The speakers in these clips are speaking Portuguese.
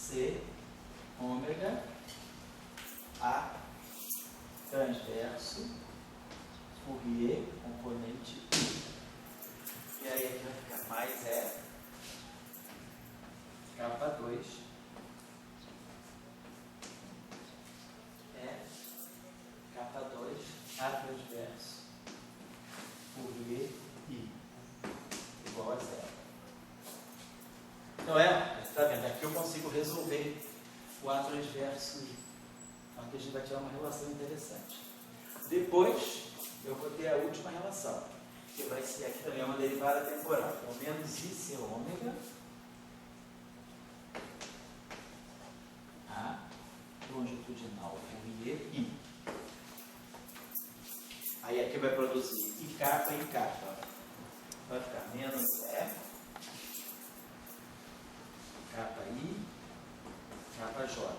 C ômega A transverso Fourier componente I. E aí aqui vai ficar mais capa 2 capa 2 A transverso Fourier I igual a 0. Então está vendo? Aqui eu consigo resolver o A transverso I. Então aqui a gente vai tirar uma relação interessante. Depois eu vou ter a última relação, que vai ser aqui também uma derivada temporal. Então menos IC ômega A longitudinal Fourier I. Aí aqui vai produzir I capa e capa. Vai ficar menos capa I, capa J.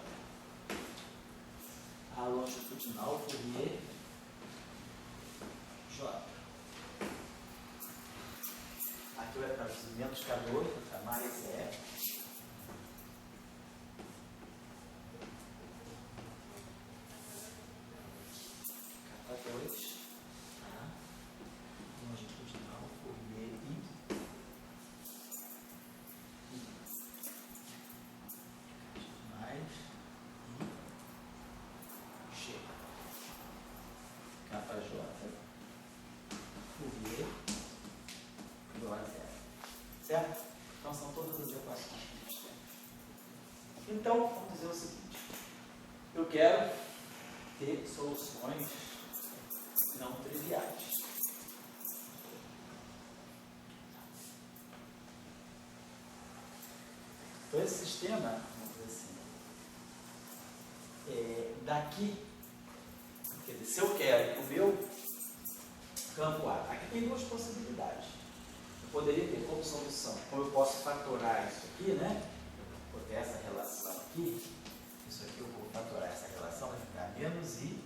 A longitudinal Fourier J. Aqui vai ficar menos K2, vai ficar mais capa 2. Longitudinal Fourier I. Mais I. G. Capa J. Fourier igual a 0. Certo? Então são todas as equações que a gente tem. Então, vamos dizer o seguinte. Eu quero ter soluções não triviais. Então esse sistema, vamos dizer assim, daqui, quer dizer, se eu quero que o meu campo A, aqui tem duas possibilidades. Eu poderia ter como solução, como eu posso fatorar isso aqui, né? Eu vou ter essa relação aqui, isso aqui eu vou fatorar essa relação, vai ficar menos I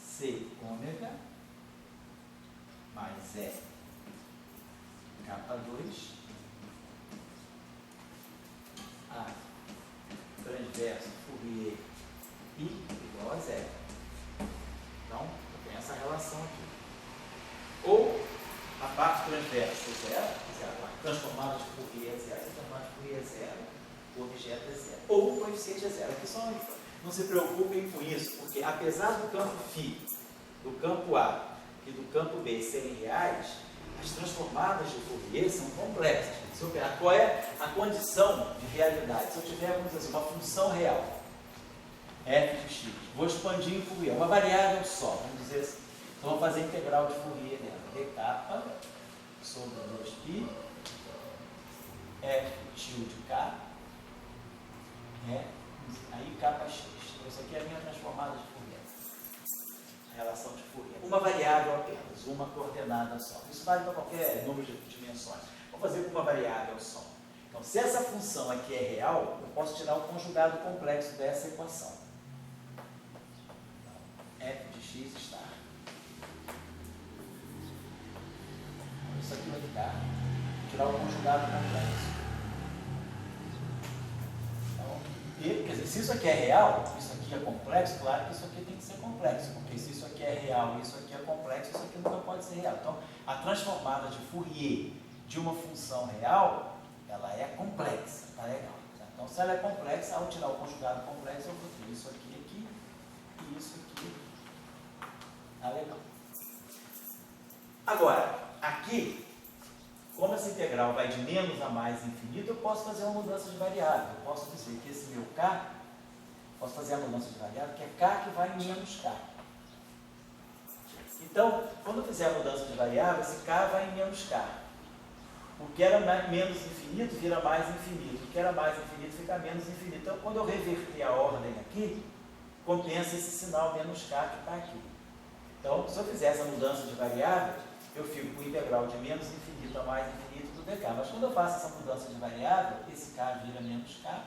C ômega mais capa 2 A transverso Fourier I igual a 0. Então, eu tenho essa relação aqui. Ou a parte transversa é 0, a transformada de Fourier é 0, a transformada de Fourier é 0, o objeto é 0. Ou o coeficiente é 0. Aqui só não se preocupem com isso, porque apesar do campo φ, do campo A e do campo B serem reais, as transformadas de Fourier são complexas. Se eu pegar qual é a condição de realidade, se eu tiver, vamos dizer assim, uma função real, f de x, vou expandir em Fourier, uma variável só, vamos dizer assim, então vamos fazer integral de Fourier dela, d capa sobre 2π, f tilde k, aí capa x. Então isso aqui é a minha transformada de Fourier, a relação de Fourier, uma variável apenas, uma coordenada só. Isso vale para qualquer número de dimensões. Vamos fazer com uma variável só. Então, se essa função aqui é real, eu posso tirar o conjugado complexo dessa equação. Então, f de x está. Isso aqui vai ficar. Vou tirar o conjugado complexo. Então, quer dizer, se isso aqui é real, isso aqui é complexo, claro que isso aqui tem que ser complexo, porque se isso aqui é real e isso aqui é complexo, isso aqui nunca pode ser real. Então, a transformada de Fourier de uma função real, ela é complexa, tá legal? Então, se ela é complexa, ao tirar o conjugado complexo, eu vou ter isso aqui e isso aqui, tá legal? Agora, aqui, como essa integral vai de menos a mais infinito, eu posso fazer uma mudança de variável. Eu posso dizer que esse meu k, posso fazer a mudança de variável, que é k que vai em menos k. Então, quando eu fizer a mudança de variável, esse k vai em menos k. O que era menos infinito vira mais infinito. O que era mais infinito fica menos infinito. Então, quando eu reverter a ordem aqui, compensa esse sinal menos k que está aqui. Então, se eu fizer essa mudança de variável, eu fico com o integral de menos infinito a mais infinito do dk. Mas quando eu faço essa mudança de variável, esse k vira menos k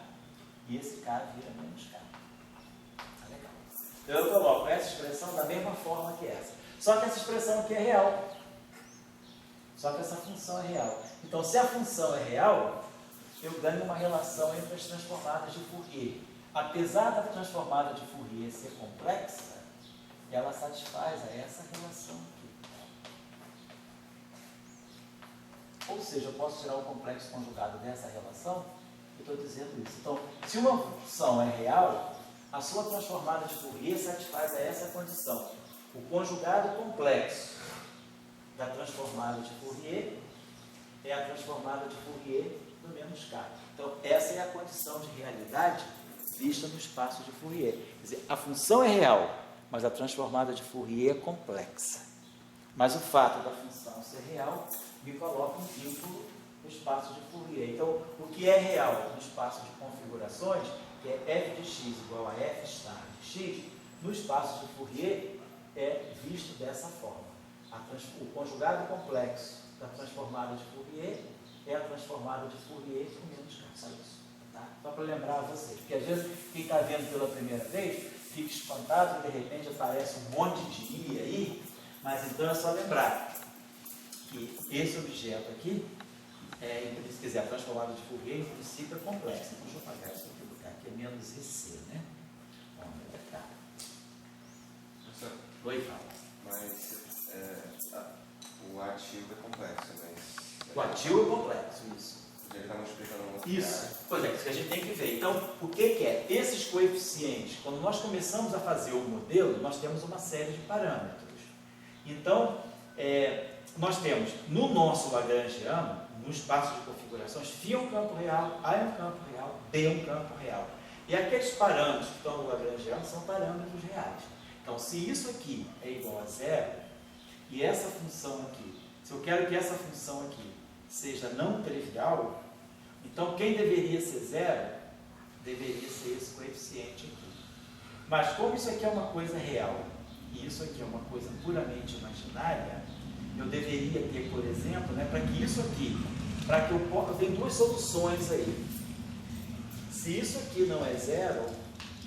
e esse k vira menos k. Tá legal. Então, eu coloco essa expressão da mesma forma que essa. Só que essa expressão aqui é real. Só que essa função é real. Então, se a função é real, eu ganho uma relação entre as transformadas de Fourier. Apesar da transformada de Fourier ser complexa, ela satisfaz a essa relação aqui. Ou seja, eu posso tirar o complexo conjugado dessa relação? Eu estou dizendo isso. Então, se uma função é real, a sua transformada de Fourier satisfaz a essa condição. O conjugado complexo da transformada de Fourier é a transformada de Fourier do menos k. Então, essa é a condição de realidade vista no espaço de Fourier. Quer dizer, a função é real, mas a transformada de Fourier é complexa. Mas o fato da função ser real me coloca um vínculo no espaço de Fourier. Então, o que é real no espaço de configurações, que é f de x igual a f star de x, no espaço de Fourier é visto dessa forma. O conjugado complexo da transformada de Fourier é a transformada de Fourier com menos k. Só isso. Tá? Só para lembrar você. Porque às vezes quem está vendo pela primeira vez fica espantado e de repente aparece um monte de i aí, mas então é só lembrar que esse objeto aqui, se quiser, a transformada de Fourier, em princípio é complexa. Deixa eu apagar isso aqui, botar aqui é menos IC, né? Vamos ver, tá. Oi, fala. Mas o ativo é complexo, mas... O ativo é complexo, isso. Ele está multiplicando um outro Isso, cara. pois é, isso que a gente tem que ver. Então, o que é? Esses coeficientes, quando nós começamos a fazer o modelo, nós temos uma série de parâmetros. Então, nós temos no nosso Lagrangiano, no espaço de configurações, φ é um campo real, A é um campo real, B é um campo real. E aqueles parâmetros que estão no Lagrangiano são parâmetros reais. Então, se isso aqui é igual a zero, e essa função aqui, se eu quero que essa função aqui seja não trivial, então quem deveria ser zero, deveria ser esse coeficiente aqui. Mas como isso aqui é uma coisa real, e isso aqui é uma coisa puramente imaginária, eu deveria ter, por exemplo, para que isso aqui, para que eu tenho duas soluções aí. Se isso aqui não é zero,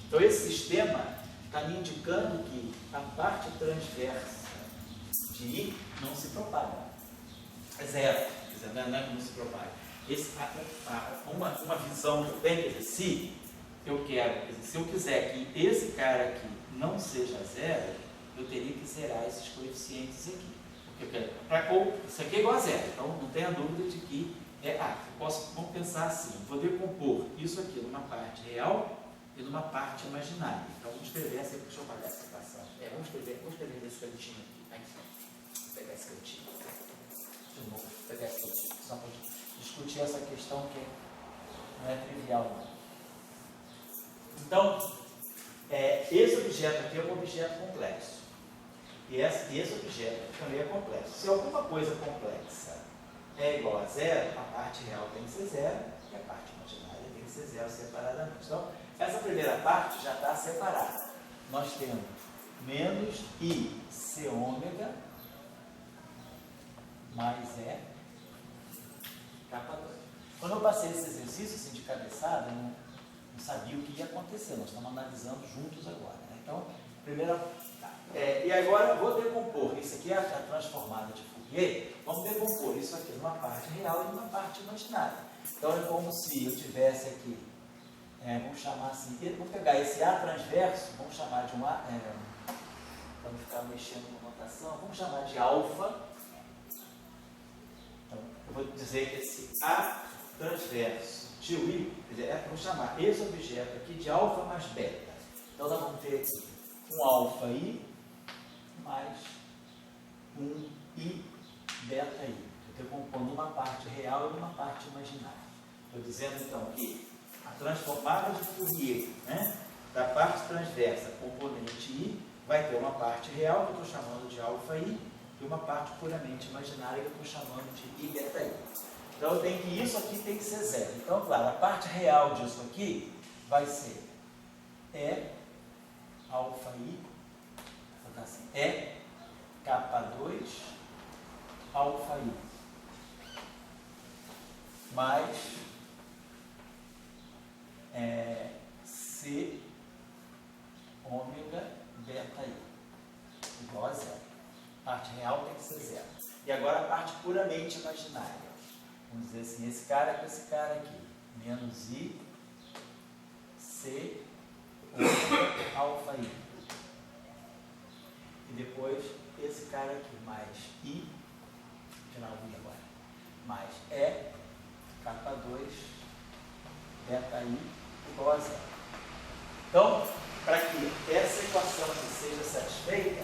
então esse sistema está me indicando que a parte transversa de I não se propaga. É zero, quer dizer, não é que não se propaga. Uma visão que eu tenho, quer dizer, se eu quiser que esse cara aqui não seja zero, eu teria que zerar esses coeficientes aqui. Isso aqui é igual a zero, então não tenha dúvida de que vamos pensar assim, vou decompor isso aqui numa parte real e numa parte imaginária. Então vamos escrever essa, deixa eu apagar essa equação. Vamos escrever nesse cantinho aqui. Vou pegar esse cantinho. De novo, vou pegar esse cantinho, só para discutir essa questão que não é trivial não. Então, esse objeto aqui é um objeto complexo. E esse objeto também é complexo. Se alguma coisa complexa é igual a zero, a parte real tem que ser zero e a parte imaginária tem que ser zero separadamente. Então, essa primeira parte já está separada. Nós temos menos IC ômega mais E capa 2. Quando eu passei esse exercício assim, de cabeçada, eu não sabia o que ia acontecer. Nós estamos analisando juntos agora. Né? Então, primeira... e agora eu vou decompor. Isso aqui é a transformada de Fourier. Vamos decompor isso aqui numa parte real e numa parte imaginária. Então é como se eu tivesse aqui, vamos chamar assim, vou pegar esse A transverso, vamos chamar de para não ficar mexendo na notação, vamos chamar de alfa. Então, eu vou dizer que esse A transverso de I, quer dizer, vamos chamar esse objeto aqui de alfa mais beta. Então nós vamos ter aqui um alfa I mais um I beta I. Eu estou compondo uma parte real e uma parte imaginária. Estou dizendo então que a transformada de Fourier, da parte transversa componente I, vai ter uma parte real que eu estou chamando de alfa I e uma parte puramente imaginária que eu estou chamando de I beta I. Então eu tenho que isso aqui tem que ser zero. Então, claro, a parte real disso aqui vai ser alfa I, vou botar assim, capa 2 alfa I mais C ômega beta I igual a zero. A parte real tem que ser zero. E agora a parte puramente imaginária. Vamos dizer assim, esse cara com esse cara aqui. menos I, C, alfa I. E depois esse cara aqui, mais I, final I agora, mais E, capa 2, beta I, igual a zero. Então, para que essa equação aqui seja satisfeita,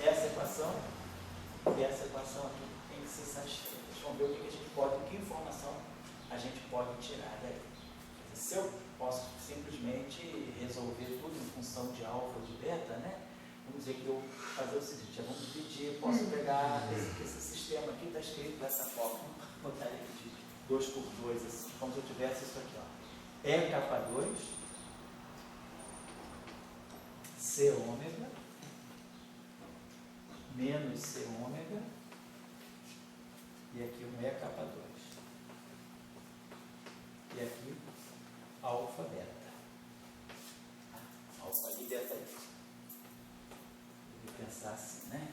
essa equação e essa equação aqui tem que ser satisfeita. Vamos ver o que a gente pode, que informação a gente pode tirar daí. Se eu posso simplesmente resolver tudo em função de alfa ou de beta, né? Vamos dizer que eu fazer o seguinte, vamos dividir, posso pegar esse sistema aqui, está escrito dessa forma, vamos botar ele de 2 por 2, assim, como se eu tivesse isso aqui, ó. E capa 2, C ômega, menos C ômega, e aqui um E capa 2. E aqui, alfa beta. Alfa e beta I. Vou pensar assim, né?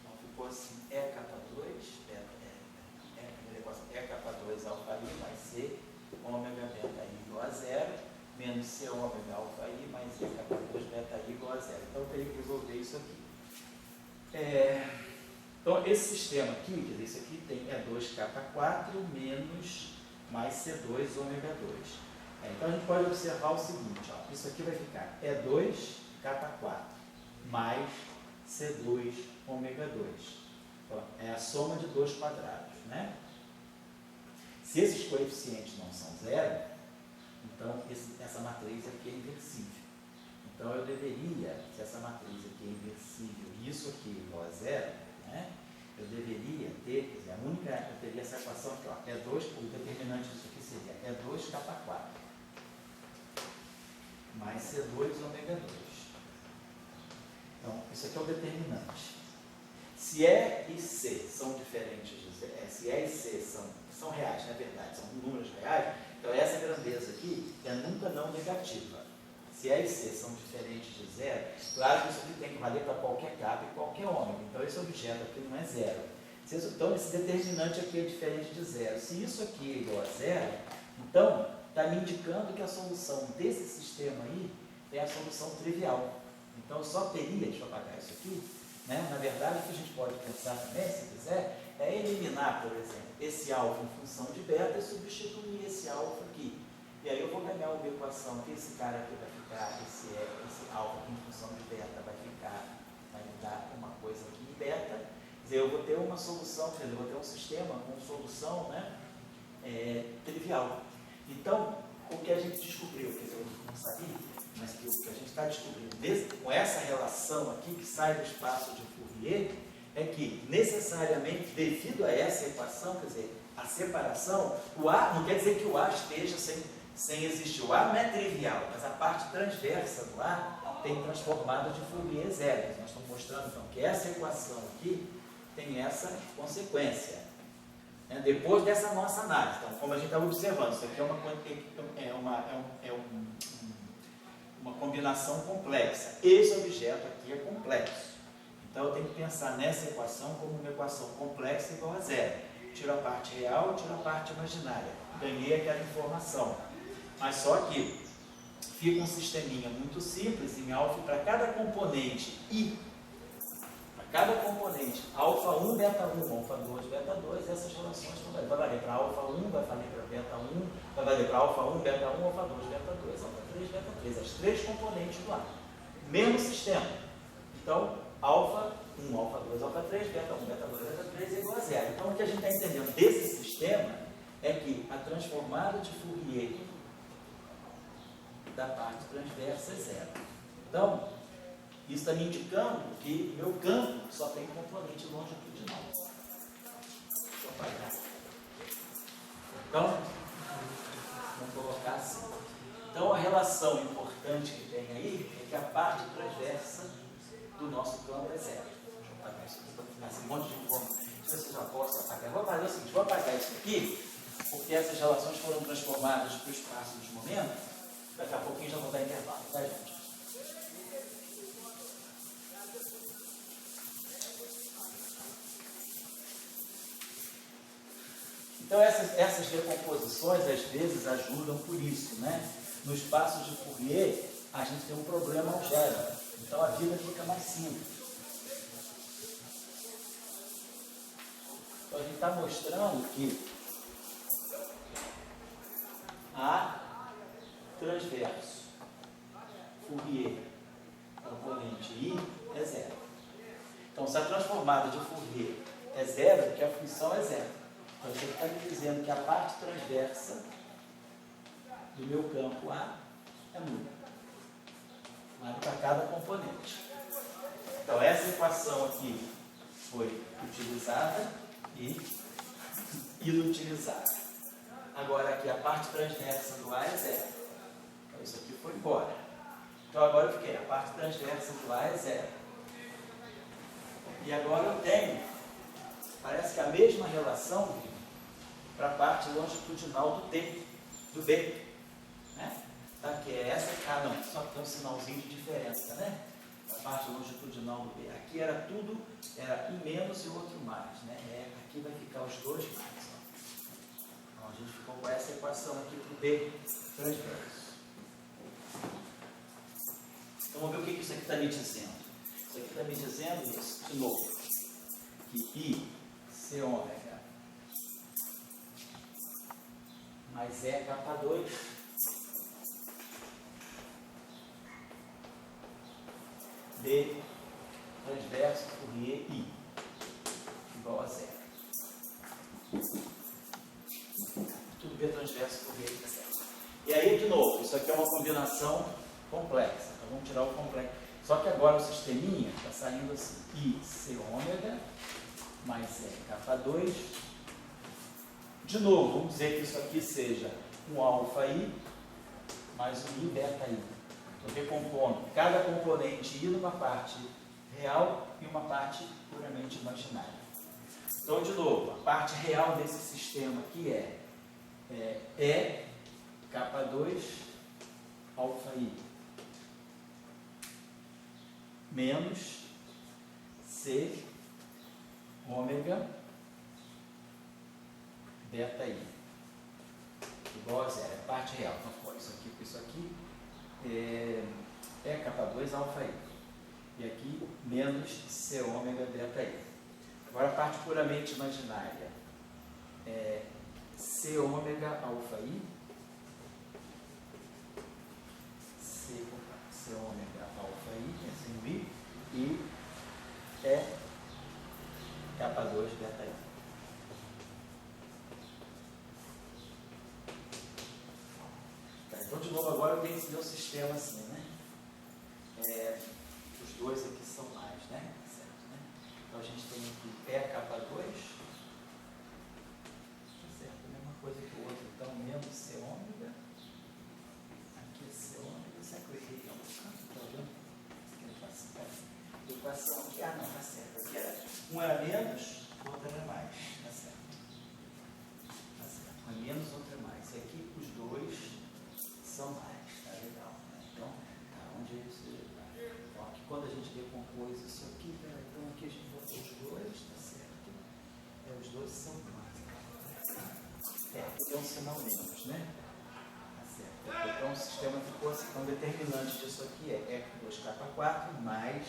Então ficou assim, E capa 2, E capa 2 alfa I mais C ômega beta I igual a 0, menos C ômega alfa I mais E capa 2 beta I igual a 0. Então eu teria que resolver isso aqui. Então esse sistema aqui, quer dizer, isso aqui tem E2 capa 4 menos mais C2 ômega 2. Então a gente pode observar o seguinte, ó, isso aqui vai ficar E2 capa 4 mais C2 ômega 2. Então, é a soma de 2 quadrados, né? Se esses coeficientes não são zero, então essa matriz aqui é inversível. Então eu deveria, se essa matriz aqui é inversível e isso aqui é igual a zero, né? Eu deveria ter, quer dizer, a única, eu teria essa equação aqui, ó, E2, o determinante disso aqui seria E2 capa 4 mais C2 ômega 2. Então, isso aqui é o determinante. Se E e C são diferentes, se E e C são reais, na verdade, são números reais, então essa grandeza aqui é nunca não negativa. Se E e C são diferentes de zero, claro que isso aqui tem que valer para qualquer capa e qualquer ômega. Então esse objeto aqui não é zero. Então esse determinante aqui é diferente de zero. Se isso aqui é igual a zero, então está me indicando que a solução desse sistema aí é a solução trivial. Então eu só teria, deixa eu apagar isso aqui, né? Na verdade o que a gente pode pensar também, se quiser, é eliminar, por exemplo, esse alfa em função de beta e substituir esse alfa aqui. E aí eu vou ganhar uma equação que esse cara aqui vai ficar, esse alfa aqui em função de beta vai me dar uma coisa aqui em beta. Quer dizer, eu vou ter uma solução, quer dizer, eu vou ter um sistema com solução, né, trivial. Então, o que a gente descobriu, quer dizer, eu não sabia, mas que o que a gente está descobrindo com essa relação aqui que sai do espaço de Fourier, é que necessariamente, devido a essa equação, quer dizer, a separação, o A, não quer dizer que o A esteja sem existir. O A não é trivial, mas a parte transversa do A tem transformado de Fourier zero. Nós estamos mostrando então que essa equação aqui tem essa consequência. Depois dessa nossa análise, então, como a gente está observando, isso aqui é uma combinação complexa. Esse objeto aqui é complexo. Então eu tenho que pensar nessa equação como uma equação complexa igual a zero. Tiro a parte real, tiro a parte imaginária. Ganhei aquela informação. Mas só que fica um sisteminha muito simples em alfa para cada componente I. Cada componente, alfa 1, beta 1, alfa 2, beta 2, essas relações vai valer para alfa 1, vai valer para beta 1, vai valer para alfa 1, beta 1, alfa 2, beta 2, alfa 3, beta 3, as três componentes do A. Mesmo sistema. Então, alfa 1, alfa 2, alfa 3, beta 1, beta 2, beta 3 é igual a zero. Então, o que a gente está entendendo desse sistema é que a transformada de Fourier da parte transversa é zero. Então, isso está me indicando que meu campo só tem componente longitudinal. Deixa eu apagar. Então, vamos colocar assim. Então, a relação importante que tem aí é que a parte transversa do nosso campo é zero. Deixa eu apagar isso aqui para ficar assim, um monte de informação. Se você já posso apagar. Vou fazer o seguinte, vou apagar isso aqui, porque essas relações foram transformadas para o espaço dos momentos. Daqui a pouquinho já vou dar intervalo, tá, gente? Então, essas decomposições, às vezes, ajudam por isso, né? No espaço de Fourier, a gente tem um problema algébrico. Então, a vida fica mais simples. Então, a gente está mostrando que A transverso Fourier componente I é zero. Então, se a transformada de Fourier é zero, é porque a função é zero. Então, você está me dizendo que a parte transversa do meu campo A é nula. Vale para cada componente. Então, essa equação aqui foi utilizada e inutilizada. Agora aqui a parte transversa do A é zero. Então isso aqui foi embora. Então agora eu fiquei, a parte transversa do A é zero. E agora eu tenho, parece que a mesma relação para a parte longitudinal do T, do B. Né? Tá, que é essa, não, só que tem um sinalzinho de diferença, né? A parte longitudinal do B. Aqui era tudo, era I menos e o outro mais, né? Aqui vai ficar os dois mais. Então, a gente ficou com essa equação aqui para o B transverso. Então, vamos ver o que isso aqui está me dizendo. Isso aqui está me dizendo isso, de novo, que I, C ômega, mais E capa 2, B transverso Fourier I, igual a zero. Tudo B transverso Fourier I é zero. E aí, de novo, isso aqui é uma combinação complexa. Então, vamos tirar o complexo. Só que agora o sisteminha está saindo assim. I, C ômega, mais E capa 2. De novo, vamos dizer que isso aqui seja um alfa I, mais um I beta I. Estou recompondo cada componente I numa parte real e uma parte puramente imaginária. Então, de novo, a parte real desse sistema aqui é E capa 2 alfa I menos C ômega beta I igual a zero, é parte real. Então, pô, isso aqui com isso aqui é capa 2 alfa I. E aqui menos C ômega beta I. Agora a parte puramente imaginária é C ômega alfa I, C ômega alfa I, assim I, e capa 2 beta I. Então, de novo, agora eu tenho esse meu sistema assim, né? Os dois aqui são mais, né? Certo, né? Então, a gente tem aqui E capa 2. Tá certo? A mesma coisa que o outro. Então, menos C ômega. Aqui é C ômega. Será que eu errei em algum canto? Estou olhando. Equação aqui. Ah, não, tá certo. Aqui era, um era menos, o outro era mais. Tá certo. Tá certo. Um é menos, o outro é mais. E aqui os dois são mais, tá legal, né? Então, tá, onde é isso? Então, aqui quando a gente decompôs isso aqui, então aqui a gente botou os dois, tá certo? Os dois são mais. Aqui é um sinal menos, né? Tá certo. Então o sistema ficou assim, então o determinante disso aqui é 2 capa 4 mais.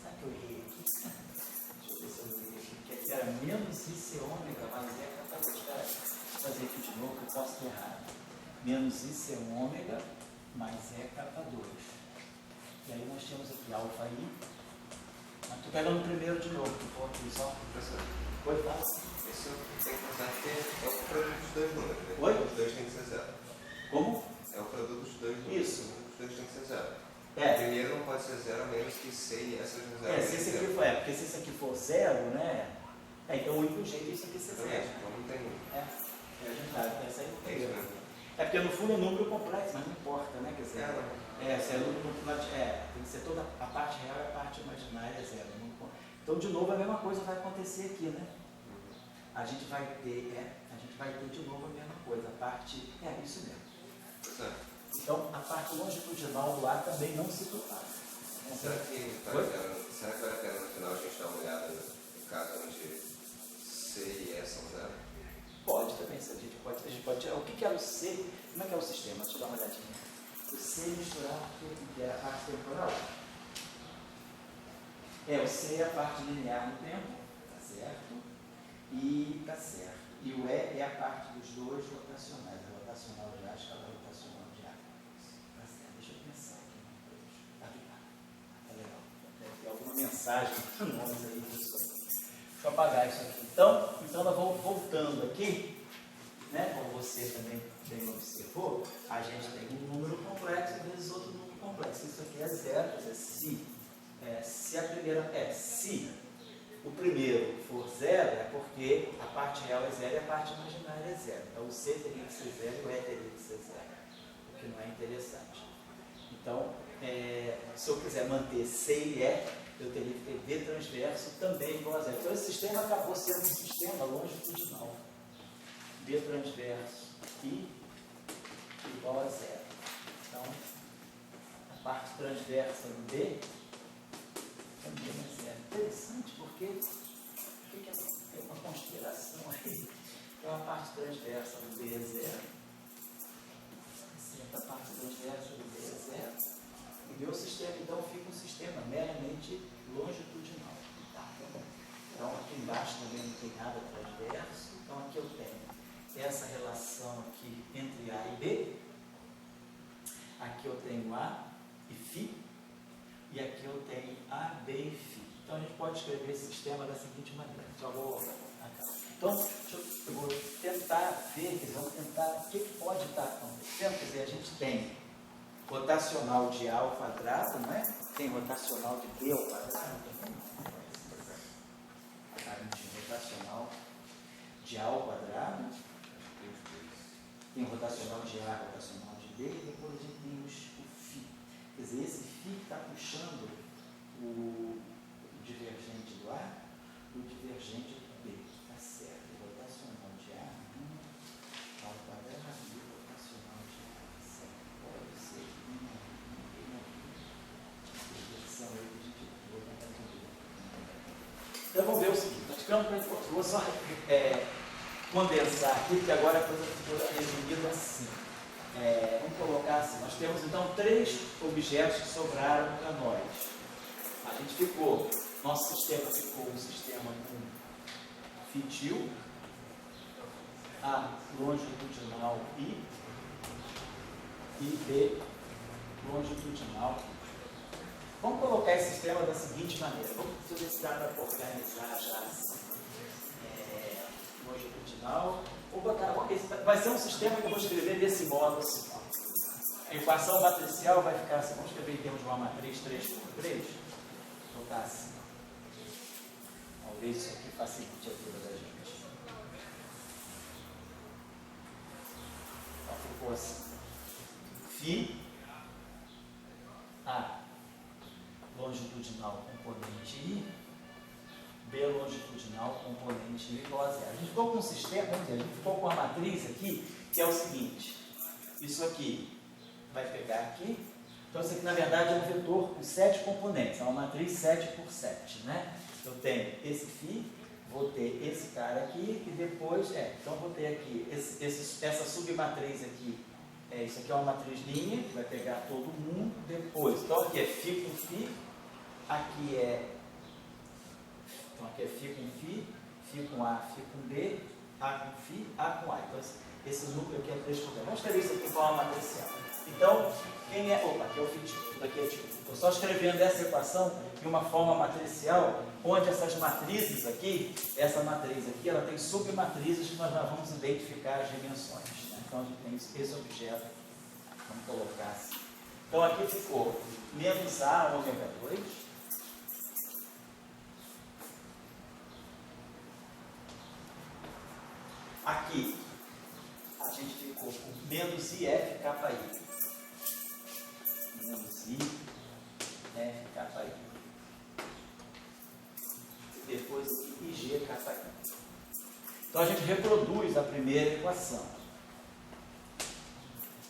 Sabe que eu errei aqui? Deixa eu ver se eu errei aqui, porque aqui era menos IC ômega mais E capa 2. Vou fazer aqui de novo, que eu posso ter errado. Menos IC ômega mais E capa 2. E aí nós temos aqui alfa I. Mas estou pegando o primeiro de novo, que for aqui só. Professor, Pode falar. isso tem que pensar que é o produto dos dois números, né? Oi? Os dois tem que ser zero. Como? É o produto dos dois números. Isso. Os dois tem que ser zero. O É. primeiro não pode ser zero a menos que C e essa seja zero. Se esse aqui for, porque se esse aqui for zero, né? Então o único jeito é isso aqui ser zero. Então não tem. É verdade, essa aí não É tem isso erro. mesmo. É porque no fundo é um número complexo, mas não importa, né? Quer dizer, se é número tem que ser toda a parte real e a parte imaginária é zero. Não importa. Então, de novo, a mesma coisa vai acontecer aqui, né? A gente vai ter de novo a mesma coisa, a parte, isso mesmo. Então, a parte longitudinal do ar também não se compara. Será que vale a pena no final a gente dar uma olhada no caso onde C e E são zero? Pode também, a gente pode tirar. O que era o C? Como é que é o sistema? Deixa eu dar uma olhadinha. O C misturar o que é a parte temporal. O C é a parte linear no tempo, tá certo? E tá certo. E o E é a parte dos dois rotacionais, a rotacional de A, a escala rotacional de A. Tá certo, deixa eu pensar aqui uma coisa. Tá legal. Deve ter alguma mensagem nossa aí disso. Deixa eu apagar isso aqui. Então nós vamos voltando aqui, né? Como você também bem observou, a gente tem um número complexo vezes outro número complexo. Isso aqui é zero, quer dizer, se o primeiro for zero, é porque a parte real é zero e a parte imaginária é zero. Então o C teria que ser zero e o E teria que ser zero, o que não é interessante. Então, se eu quiser manter C e E, eu teria que ter V transverso também igual a zero. Então esse sistema acabou sendo um sistema longitudinal. V transverso I igual a zero. Então, a parte transversa do B também é zero. Interessante, porque é uma conspiração aí. Então a parte transversa do B é zero. A parte transversa do B é zero. E meu sistema, então, fica um sistema meramente longitudinal. Tá? Então, aqui embaixo também não tem nada transverso. Então, aqui eu tenho essa relação aqui entre A e B. Aqui eu tenho A e Φ. E aqui eu tenho A, B e Φ. Então, a gente pode escrever esse sistema da seguinte maneira. Então, eu vou tentar ver, vamos tentar, o que pode estar acontecendo. Quer dizer, a gente tem rotacional de A ao quadrado, não é? Tem rotacional de B ao quadrado também. Rotacional de A ao quadrado. Tem rotacional de A, rotacional de B, e depois a gente tem o φ. Quer dizer, esse φ está puxando o divergente do A, o divergente do B. Está certo. Rotacional de A ao quadrado e rotacional de A. Certo. Pode ser que não Então vamos ver o seguinte, nós ficamos para a vou só condensar aqui, porque agora a coisa ficou resumida assim. Vamos colocar assim, nós temos então 3 objetos que sobraram para nós. A gente ficou, nosso sistema ficou um sistema com fitil, A longitudinal I e B longitudinal. Vamos colocar esse sistema da seguinte maneira. Vamos ver se dá para organizar já assim. Longitudinal. Vou botar, vai ser um sistema que eu vou escrever desse modo assim. A equação matricial vai ficar assim. Vamos escrever em termos de uma matriz 3×3. Vou botar assim. Talvez isso aqui facilite a vida da gente. Então ficou assim. Φ A longitudinal componente I, B longitudinal componente I igual a zero. A gente ficou com um sistema, vamos dizer, a gente ficou com uma matriz aqui, que é o seguinte, isso aqui vai pegar aqui, então isso aqui na verdade é um vetor com 7 componentes, é uma matriz 7×7, né? Eu tenho esse φ, vou ter esse cara aqui, e depois, então vou ter aqui, essa submatriz aqui, isso aqui é uma matriz linha, que vai pegar todo mundo, depois, então aqui é φ com φ, aqui é φ com φ, φ com A, φ com B, A com φ, A com A. Então, esse núcleo aqui é 3×3. Vamos escrever isso aqui de forma matricial. Então, quem é... Opa, aqui é o φ, tudo aqui é tipo. Estou só escrevendo essa equação de uma forma matricial, onde essas matrizes aqui, essa matriz aqui, ela tem submatrizes que nós já vamos identificar as dimensões. Né? Então, a gente tem esse objeto. Vamos colocar assim. Então, aqui ficou menos A ômega 2. Aqui, a gente ficou com menos IF kappa I. Menos IF kappa I. E depois aqui, IG kappa I. Então, a gente reproduz a primeira equação.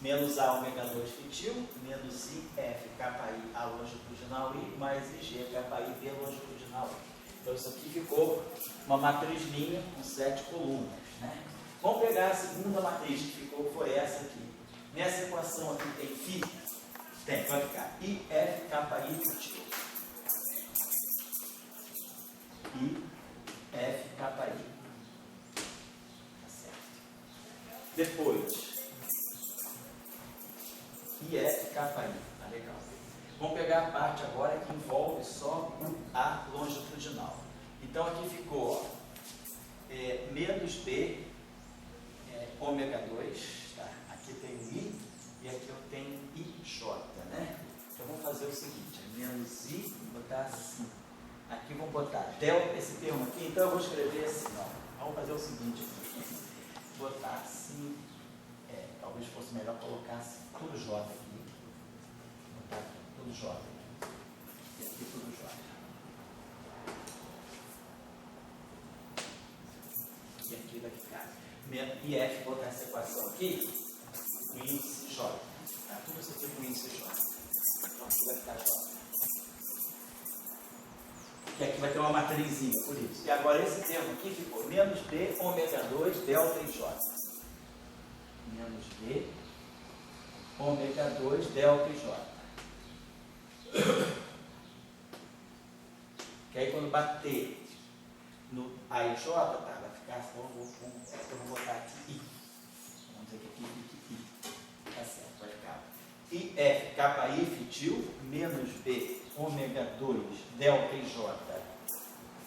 Menos A ômega 2 fitil, menos IF kappa I A longitudinal I, mais IG kappa I B longitudinal I. Então, isso aqui ficou uma matriz linha com 7 colunas. Né? Vamos pegar a segunda matriz que ficou, foi essa aqui. Nessa equação aqui tem φ? Tem, vai ficar IF KI futil. IF KI. Tá certo. Depois, IF KI. Tá legal. Vamos pegar a parte agora que envolve só o A longitudinal. Então aqui ficou ó, menos B ômega 2, tá? Aqui tem I e aqui eu tenho IJ, né? Então vamos fazer o seguinte, menos I, vou botar assim. Aqui vamos botar delta, esse termo aqui, então eu vou escrever assim, ó. Vamos fazer o seguinte aqui. Botar assim, talvez fosse melhor colocar assim, tudo J aqui. Botar aqui, tudo J aqui. E aqui tudo J. E aqui vai ficar IF, botar essa equação aqui, o índice J. Tá? Tudo isso aqui com o índice J. Então aqui vai ficar J. E aqui vai ter uma matrizinha por isso. E agora esse termo aqui ficou menos B, ômega 2, delta e J. Menos B, ômega 2, delta e J. Que aí quando bater no A e J, tá? Vai ficar, eu vou botar aqui I. Vamos dizer que aqui fique I. Tá certo, vai ficar IF KI futil, menos B, ômega 2, delta e J,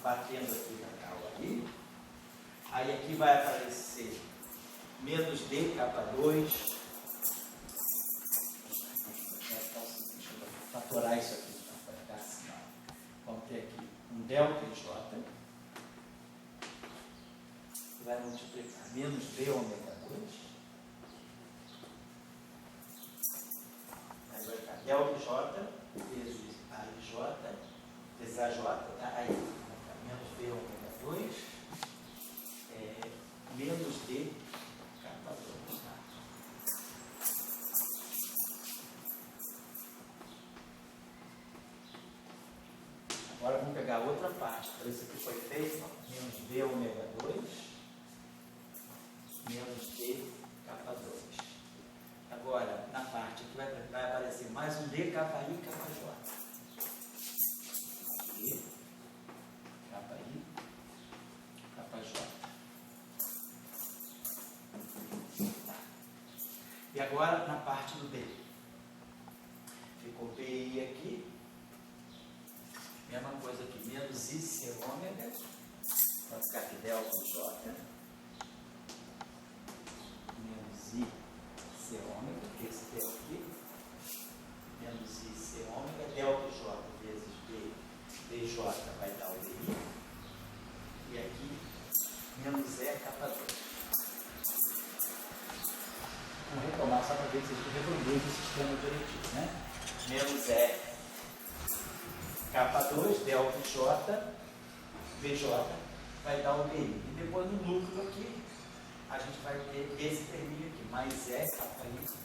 batendo aqui na cauda ali. Aí aqui vai aparecer menos D, K2. Deixa eu fatorar isso aqui, vai ficar assim. Ó. Vamos ter aqui um delta e J. Vai multiplicar menos B, ômega 2. Aí vai ficar delta e J, vezes AJ, vezes AJ, tá? Aí vai ficar menos B, ômega 2, menos D, K2, tá? Agora vamos pegar a outra parte. Então isso aqui foi feito, ó, menos B, ômega 2, menos D, K2. Agora, na parte aqui vai aparecer mais um D, KI, KJ. D, KI, KJ. Tá. E agora, na parte do B. Ficou BI aqui. Mesma coisa aqui, menos IC ômega. Vai ficar aqui delta e J. Menos I C ômega, que esse termo aqui, menos I C ômega, delta J vezes B, DJ vai dar o DI, e aqui, menos E K2. Vamos retomar só para ver se a gente reproduz o sistema direitinho, né? Menos E K2, delta J, BJ, vai dar o DI. E depois no núcleo aqui, a gente vai ter esse terminho aqui, mais E, KI.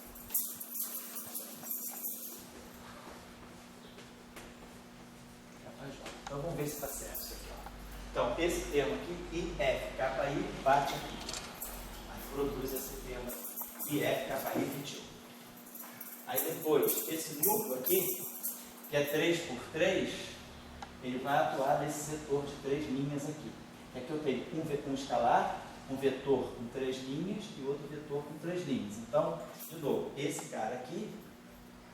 Então vamos ver se está certo isso aqui. Ó. Então, esse termo aqui, IF, KI, bate aqui. Aí produz esse termo IF, KI, 21. Aí depois, esse núcleo aqui, que é 3 por 3, ele vai atuar nesse setor de 3 linhas aqui. Aqui eu tenho um escalar, um vetor com 3 linhas e outro vetor com 3 linhas. Então, de novo, esse cara aqui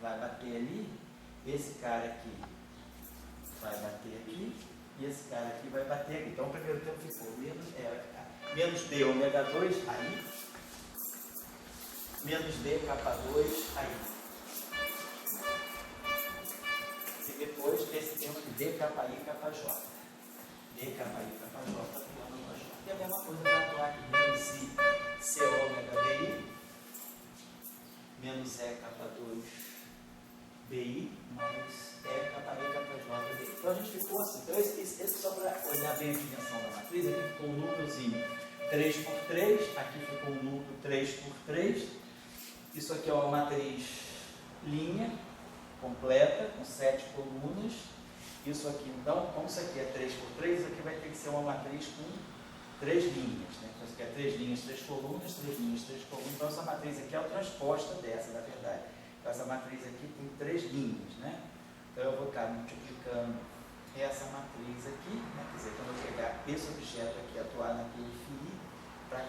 vai bater ali, esse cara aqui vai bater aqui e esse cara aqui vai bater aqui. Então, o primeiro termo ficou menos D, ômega 2, aí, menos D, K2, aí. E depois, esse termo de D, KI, KJ. D, KI, KJ. E a mesma coisa vai atuar aqui, menos I, C, ômega, BI, menos E, K2, BI, mais E, KI, KJ, BI. Então a gente ficou assim. Então esse só para olhar bem a dimensão da matriz, aqui ficou um núcleozinho 3 por 3, aqui ficou um núcleo 3 por 3. Isso aqui é uma matriz linha, completa, com 7 colunas. Isso aqui, então, como isso aqui é 3 por 3, isso aqui vai ter que ser uma matriz com 3 linhas, né? Então isso aqui é 3 linhas, 3 colunas, 3 linhas, 3 colunas. Então essa matriz aqui é o transposta dessa, na verdade. Então essa matriz aqui tem 3 linhas, né? Então eu vou estar multiplicando essa matriz aqui, né? Quer dizer, quando eu pegar esse objeto aqui, atuar naquele φ, para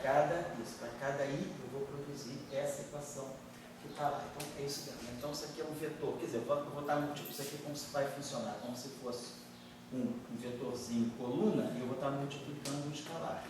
cada i eu vou produzir essa equação que está lá. Então é isso mesmo. Então isso aqui é um vetor, quer dizer, eu vou estar multiplicando isso aqui como se vai funcionar, como se fosse um vetorzinho coluna, e eu vou estar multiplicando um escalar.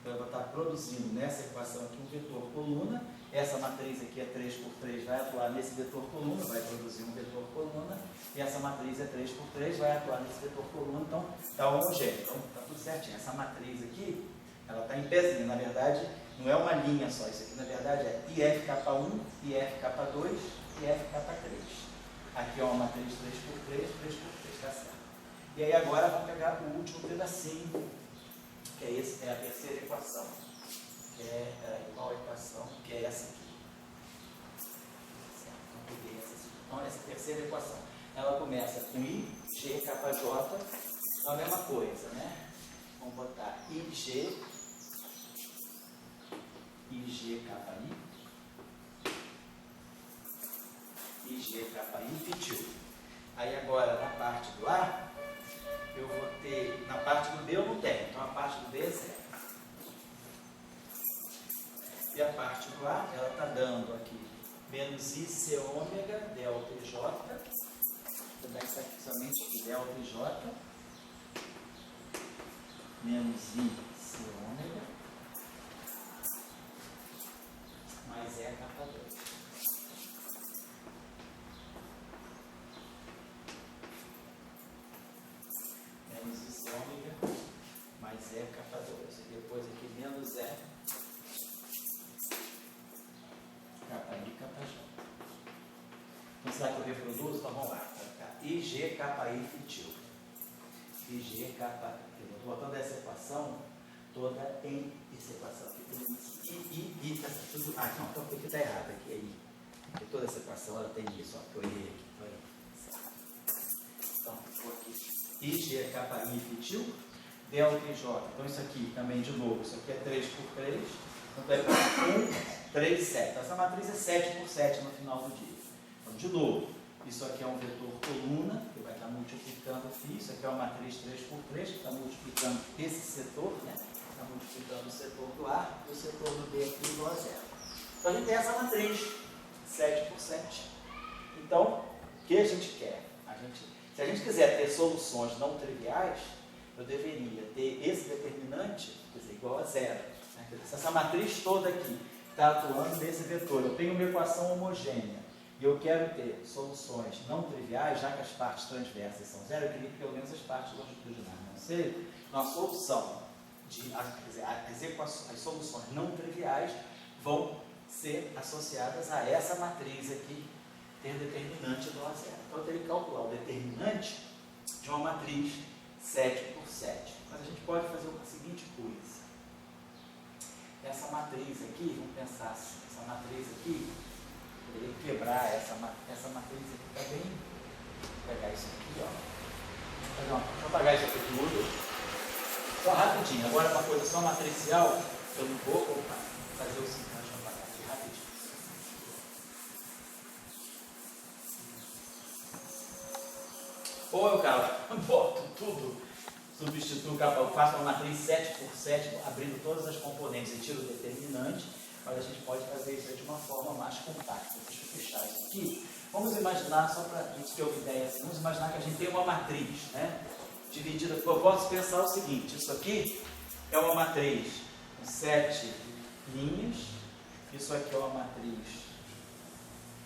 Então eu vou estar produzindo nessa equação aqui um vetor coluna. Essa matriz aqui é 3 por 3, vai atuar nesse vetor coluna, vai produzir um vetor coluna, e essa matriz é 3 por 3, vai atuar nesse vetor coluna, então está homogêneo, então está tudo certinho. Essa matriz aqui, ela está em pezinho, na verdade não é uma linha só, isso aqui na verdade é IFK1, IFK2 e IFK3. Aqui é uma matriz 3 por 3, 3 por 3, está certo. E aí agora vamos pegar o último pedacinho, que é a terceira equação, que é igual a equação, que é essa aqui. Certo? Então, peguei essa aqui. Então, essa terceira equação, ela começa com I, G, K, J, então a mesma coisa, né? Vamos botar IG, K, I, IG, K, I, fitil. Aí agora, na parte do A, eu vou ter, na parte do B eu não tenho, então a parte do B é 0. E a parte do A, ela está dando aqui menos IC ômega, delta e J. Vou dar isso aqui somente aqui, delta e J. Menos IC ômega. Mais EK2. Menos IC ômega, mais EK2. E depois aqui menos E. KI, KJ. Então, será que eu reproduzo? Então, vamos lá. Vai ficar IG, KI, fitil. IG, KI. Eu estou botando essa equação toda em essa equação aqui. Tem I, tá tudo. Ah, não, então aqui está errado. Aqui é I. Porque toda essa equação ela tem isso, ó, que eu errei aqui. Então, vou aqui. IG, KI, fitil. Delta e J. Então, isso aqui também, de novo, isso aqui é 3 por 3. Então, vai para 1, 3, 7. Então, essa matriz é 7 por 7 no final do dia. Então, de novo, isso aqui é um vetor coluna, que vai estar multiplicando φ. Isso aqui é uma matriz 3 por 3, que está multiplicando esse setor, né? Está multiplicando o setor do A e o setor do B aqui igual a 0. Então, a gente tem essa matriz 7 por 7. Então, o que a gente quer? Se a gente quiser ter soluções não triviais, eu deveria ter esse determinante, quer dizer, igual a 0. Né? Se essa matriz toda aqui está atuando nesse vetor, eu tenho uma equação homogênea e eu quero ter soluções não triviais, já que as partes transversas são 0, eu queria que pelo menos as partes longitudinais não sejam. Então, a solução as soluções não triviais vão ser associadas a essa matriz aqui, ter determinante igual a 0. Então, eu teria que calcular o determinante de uma matriz 7 por 7. Mas a gente pode fazer a seguinte coisa. Essa matriz aqui, vamos pensar assim, essa matriz aqui, eu poderia quebrar essa matriz aqui também. Vou pegar isso aqui, ó. Deixa eu apagar isso aqui tudo. Só rapidinho. Agora uma coisa só matricial, eu não vou fazer o seguinte, deixa eu apagar aqui rapidinho. Ou eu, cara, boto tudo, substituo, eu faço uma matriz 7 por 7, abrindo todas as componentes e tiro o determinante, mas a gente pode fazer isso aí de uma forma mais compacta. Deixa eu fechar isso aqui. Vamos imaginar, só para a gente ter uma ideia assim, vamos imaginar que a gente tem uma matriz, né? Dividida, eu posso pensar o seguinte, isso aqui é uma matriz com 7 linhas, isso aqui é uma matriz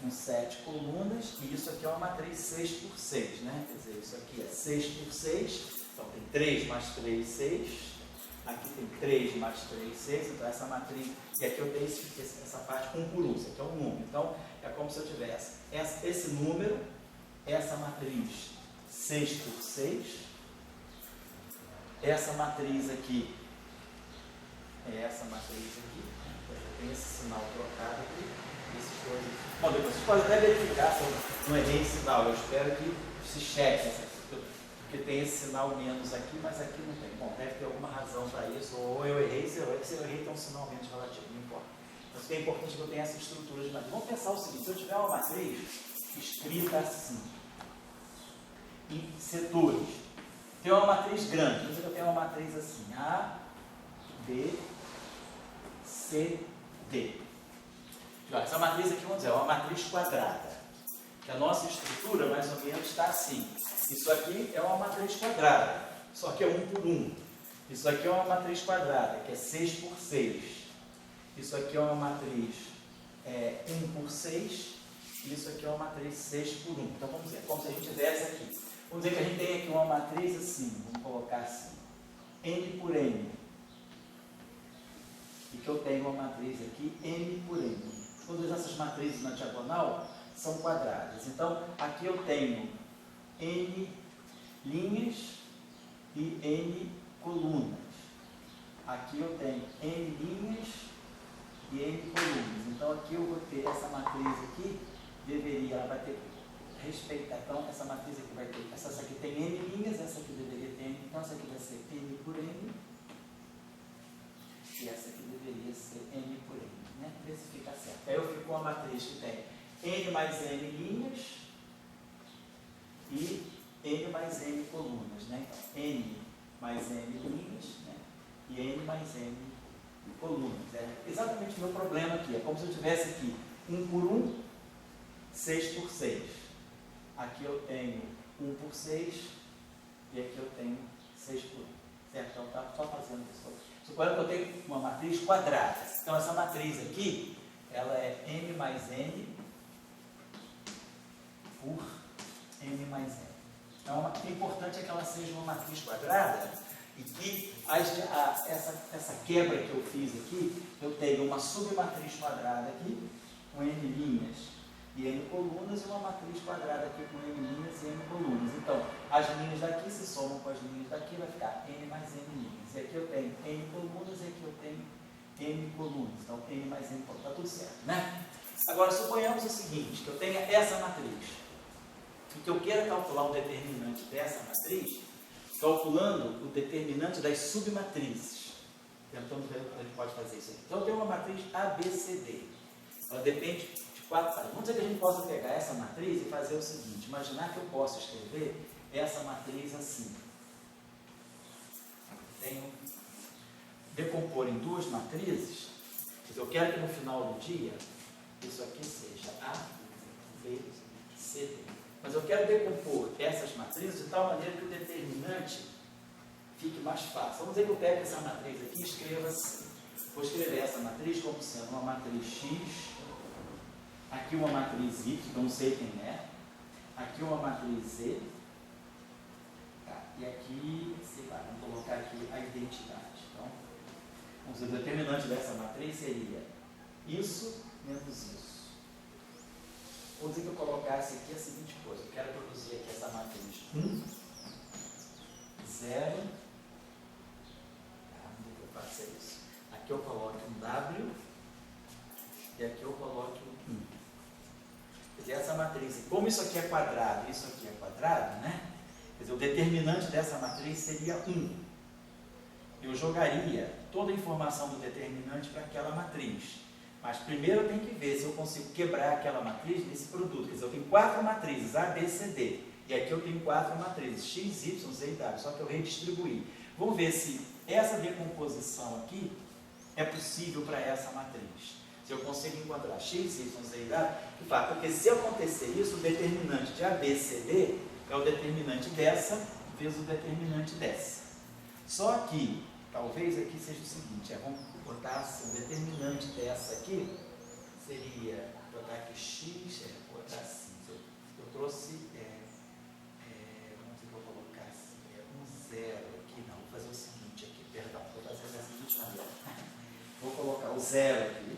com 7 colunas, e isso aqui é uma matriz 6 por 6, né? Quer dizer, isso aqui é 6 por 6, então tem 3 mais 3, 6, aqui tem 3 mais 3, 6, então essa matriz, e aqui eu tenho essa parte com um por 1, isso aqui é um número, então é como se eu tivesse esse número, essa matriz 6 por 6, essa matriz aqui é essa matriz aqui, eu tenho esse sinal trocado aqui, esses dois aqui. Bom, depois vocês podem até verificar se eu não errei esse sinal, eu espero que se cheque essa aqui. porque tem esse sinal menos aqui, mas aqui não tem. Bom, deve ter alguma razão para isso, ou eu errei, se eu errei, tem um sinal menos relativo, não importa. Mas o que é importante é que eu tenha essa estrutura de matriz. Vamos pensar o seguinte, se eu tiver uma matriz escrita assim, em setores, tem uma matriz grande, vamos dizer que eu tenho uma matriz assim, A, B, C, D. Essa matriz aqui, vamos dizer, é uma matriz quadrada, que a nossa estrutura mais ou menos está assim. Isso aqui é uma matriz quadrada, só que é 1 por 1. Isso aqui é uma matriz quadrada, que é 6 por 6. Isso aqui é uma matriz 1 por 6. E isso aqui é uma matriz 6 por 1. Então, vamos dizer, como se a gente tivesse aqui. Vamos dizer que a gente tem aqui uma matriz assim, vamos colocar assim, N por N. E que eu tenho uma matriz aqui, N por N. Todas essas matrizes na diagonal são quadradas. Então, aqui eu tenho N linhas e N colunas. Aqui eu tenho N linhas e N colunas. Então, aqui eu vou ter essa matriz aqui, ela vai ter que respeitar. Então, essa matriz aqui vai ter, essa aqui tem N linhas, essa aqui deveria ter N, então essa aqui vai ser N por N. E essa aqui deveria ser N por N, né? Vê se fica certo. Aí eu fico com uma matriz que tem N mais N linhas e N mais N colunas, né? Então, N mais N linhas, né? E N mais N colunas. É exatamente o meu problema aqui. É como se eu tivesse aqui 1 por 1, 6 por 6. Aqui eu tenho 1 por 6 e aqui eu tenho 6 por 1. Certo? Então, está só fazendo isso. Suponho que eu tenho uma matriz quadrada. Então, essa matriz aqui, ela é N mais N por N mais N. Então, o importante é que ela seja uma matriz quadrada e que essa quebra que eu fiz aqui, eu tenho uma submatriz quadrada aqui, com N linhas e N colunas, e uma matriz quadrada aqui com N linhas e N colunas. Então, as linhas daqui se somam com as linhas daqui, vai ficar N mais N linhas. E aqui eu tenho N colunas e aqui eu tenho N colunas. Então, N mais N colunas. Está tudo certo, né? Agora, suponhamos o seguinte, que eu tenha essa matriz, e que eu queira calcular o determinante dessa matriz, calculando o determinante das submatrizes. Tentamos ver como a gente pode fazer isso aqui. Então, eu tenho uma matriz ABCD. Ela depende de 4 parâmetros. Vamos dizer que a gente possa pegar essa matriz e fazer o seguinte, imaginar que eu posso escrever essa matriz assim. Tenho decompor em 2 matrizes, eu quero que no final do dia isso aqui seja A, B, C, D. Mas eu quero decompor essas matrizes de tal maneira que o determinante fique mais fácil. Vamos dizer que eu pego essa matriz aqui e escreva assim. Vou escrever essa matriz como sendo uma matriz X, aqui uma matriz Y, que eu não sei quem é, aqui uma matriz Z, tá, e aqui, sei lá, vamos colocar aqui a identidade. Então, vamos dizer, o determinante dessa matriz seria isso menos isso. Vou dizer que eu colocasse aqui a seguinte coisa, eu quero produzir aqui essa matriz 1, 0, onde é que eu faço isso? Aqui eu coloco um W e aqui eu coloco um 1. Quer dizer, essa matriz, como isso aqui é quadrado e isso aqui é quadrado, né? Quer dizer, o determinante dessa matriz seria 1. Eu jogaria toda a informação do determinante para aquela matriz. Mas primeiro eu tenho que ver se eu consigo quebrar aquela matriz nesse produto. Quer dizer, eu tenho 4 matrizes, A, B, C, D. E aqui eu tenho 4 matrizes, X, Y, Z e W. Só que eu redistribuí. Vamos ver se essa decomposição aqui é possível para essa matriz. Se eu consigo encontrar X, Y, Z e W, de fato, porque se acontecer isso, o determinante de A, B, C, D é o determinante dessa vezes o determinante dessa. Só que, talvez aqui seja o seguinte, vamos botar assim, o determinante dessa aqui seria, vou botar aqui X, vou botar assim, eu trouxe, vamos vou colocar assim, um 0 aqui, não, vou fazer o seguinte aqui, perdão, vou fazer da seguinte maneira, vou colocar o 0 aqui,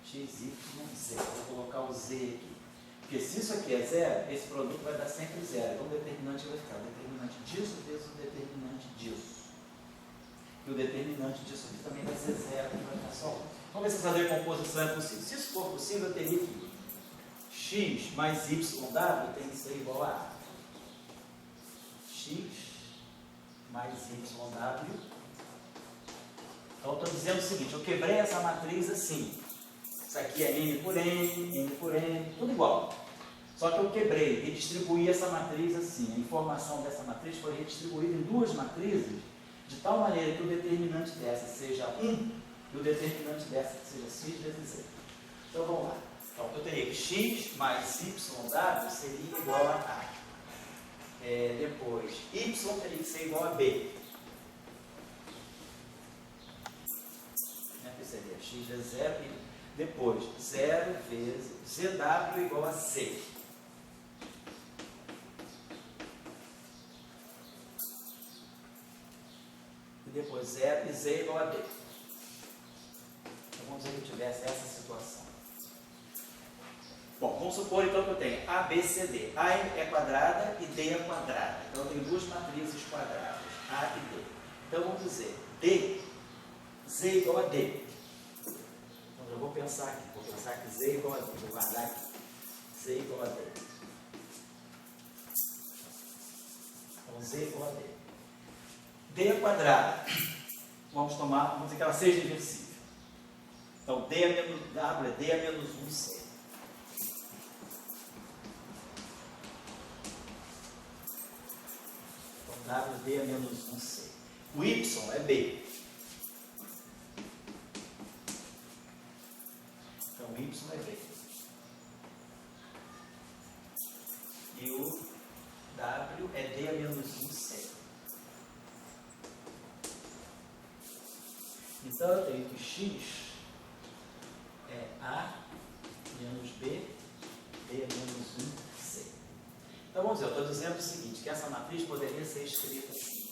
X, Y, Z, vou colocar o Z aqui, porque se isso aqui é 0, esse produto vai dar sempre 0, então o determinante vai ficar o determinante disso vezes o determinante disso. E o determinante disso aqui também vai ser 0, que vai ficar só 1. Vamos ver se essa decomposição é possível. Se isso for possível, eu teria que x mais yw tem que ser igual a A. mais YW. Então, eu estou dizendo o seguinte, eu quebrei essa matriz assim. Isso aqui é N por N, tudo igual. Só que eu quebrei e distribuí essa matriz assim. A informação dessa matriz foi redistribuída em duas matrizes, de tal maneira que o determinante dessa seja 1 e o determinante dessa seja x vezes z. Então, vamos lá. Então, eu teria que x mais YW seria igual a A. Depois, y teria que ser igual a B. Que seria x vezes 0 e depois 0 vezes ZW igual a C. E depois 0 e Z igual a D. Então vamos dizer que eu tivesse essa situação. Bom, vamos supor então que eu tenho A, B, C, D. A é quadrada e D é quadrada. Então eu tenho duas matrizes quadradas, A e D. Então vamos dizer D, Z igual a D. Então eu vou pensar aqui, que Z igual a D. Vou guardar aqui. Z igual a D. Então Z igual a D. D é quadrada. Vamos dizer que ela seja inversível. Então D é menos W, D é menos 1C. WD é menos 1C. O Y é B. Então, o Y é B. E o W é D a menos 1C. Então, eu tenho que X é A menos B, D a menos 1C. Então, vamos dizer, eu estou dizendo o seguinte, que essa matriz poderia ser escrita assim.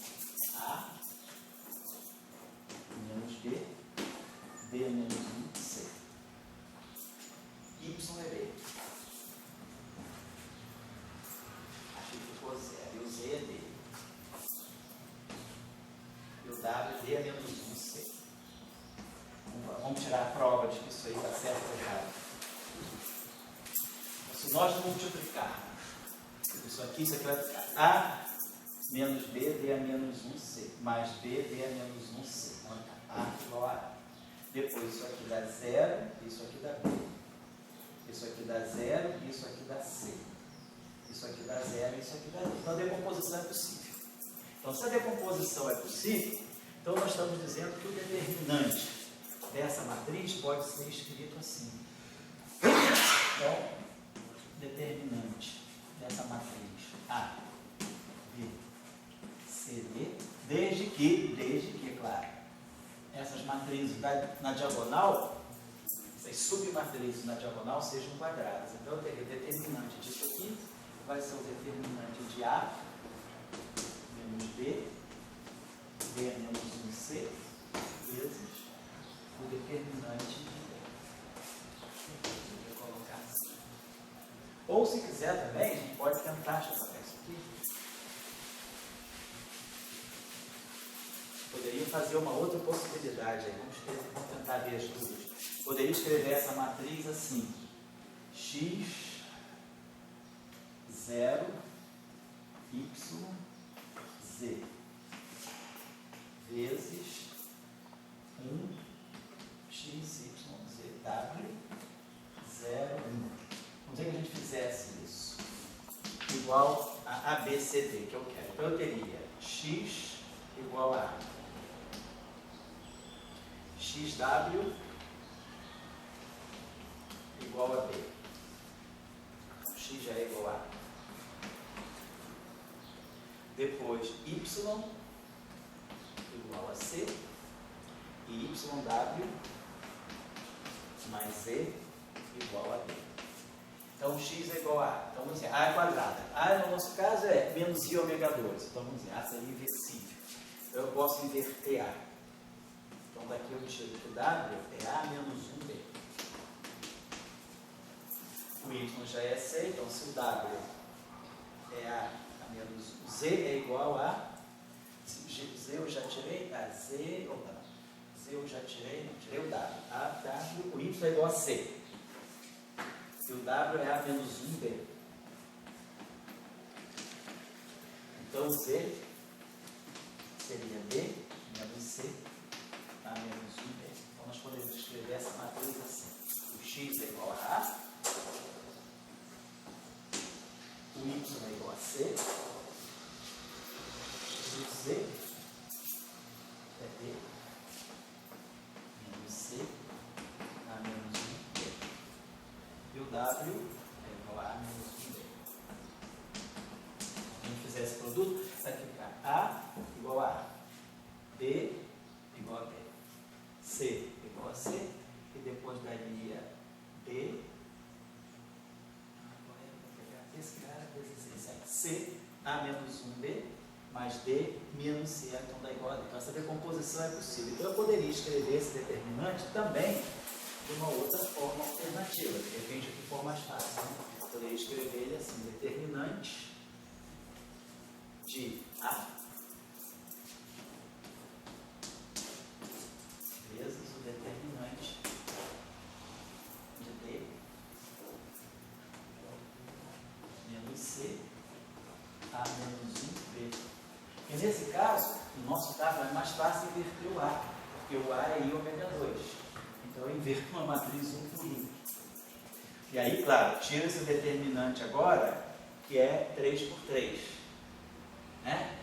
A menos B, B menos 1C. Y é B. Aqui ficou 0. E o Z é D. E o W é D menos 1C. Vamos tirar a prova de que isso aí está certo ou errado. Se nós multiplicarmos isso aqui vai ficar A menos B, D a menos 1C, mais B, D a menos 1C. Então, A igual a A. Depois, isso aqui dá 0, isso aqui dá B. Isso aqui dá 0, isso aqui dá C. Isso aqui dá 0, isso aqui dá D. Então, a decomposição é possível. Então, se a decomposição é possível, então nós estamos dizendo que o determinante dessa matriz pode ser escrito assim. Então, determinante dessa matriz A, B, C, D, desde que, claro, essas matrizes na diagonal, essas submatrizes na diagonal sejam quadradas. Então, eu teria o determinante disso aqui, vai ser o determinante de A menos B, B menos 1C, vezes o determinante de D. Vou colocar assim. Ou, se quiser também, a gente pode tentar achar isso aqui. Poderia fazer uma outra possibilidade aí. Vamos tentar ver as duas. Poderia escrever essa matriz assim: x, 0, y, z, vezes 1, x, y, z, w, 0, 1. Vamos dizer que a gente fizesse isso igual a ABCD, que eu quero. Então, eu teria x igual a XW igual a B. Então, x já é igual a. Depois, y igual a C e YW mais Z igual a B. Então, x é igual a A. Então, vamos dizer, A é quadrada. A, no nosso caso, é menos I ômega 2. Então, vamos dizer, A seria inversível. Então, eu posso inverter A. Então, daqui eu tiro que o W é A menos 1B. O Y já é C. Então, se o W é A menos Z é igual a... Z eu já tirei. Z... Opa. Z eu já tirei. Não tirei o W. A, W. O Y é igual a C. E o W é A menos 1B. Então, Z seria D menos C a menos 1B. Então, nós podemos escrever essa matriz assim. O x é igual a A, o y é igual a C, e o Z é D menos C a menos 1B. E o W é igual a A menos 1B. Se a gente fizer esse produto, vai ficar A igual a A, B igual a B, C igual a C, e depois daria D, agora eu vou pegar esse cara vezes esse aí, C A menos 1B, mais D menos C, então dá igual a D. Então essa decomposição é possível. Então eu poderia escrever esse determinante também de uma outra forma alternativa, de repente aqui for mais fácil. Né? Eu poderia escrever ele assim, determinante de A vezes o determinante de D menos C A menos 1B. E nesse caso, no nosso caso, é mais fácil inverter o A, porque o A é I ômega 2. Então eu inverto uma matriz 1 por I. E aí, claro, tira esse determinante agora, que é 3 por 3. Né?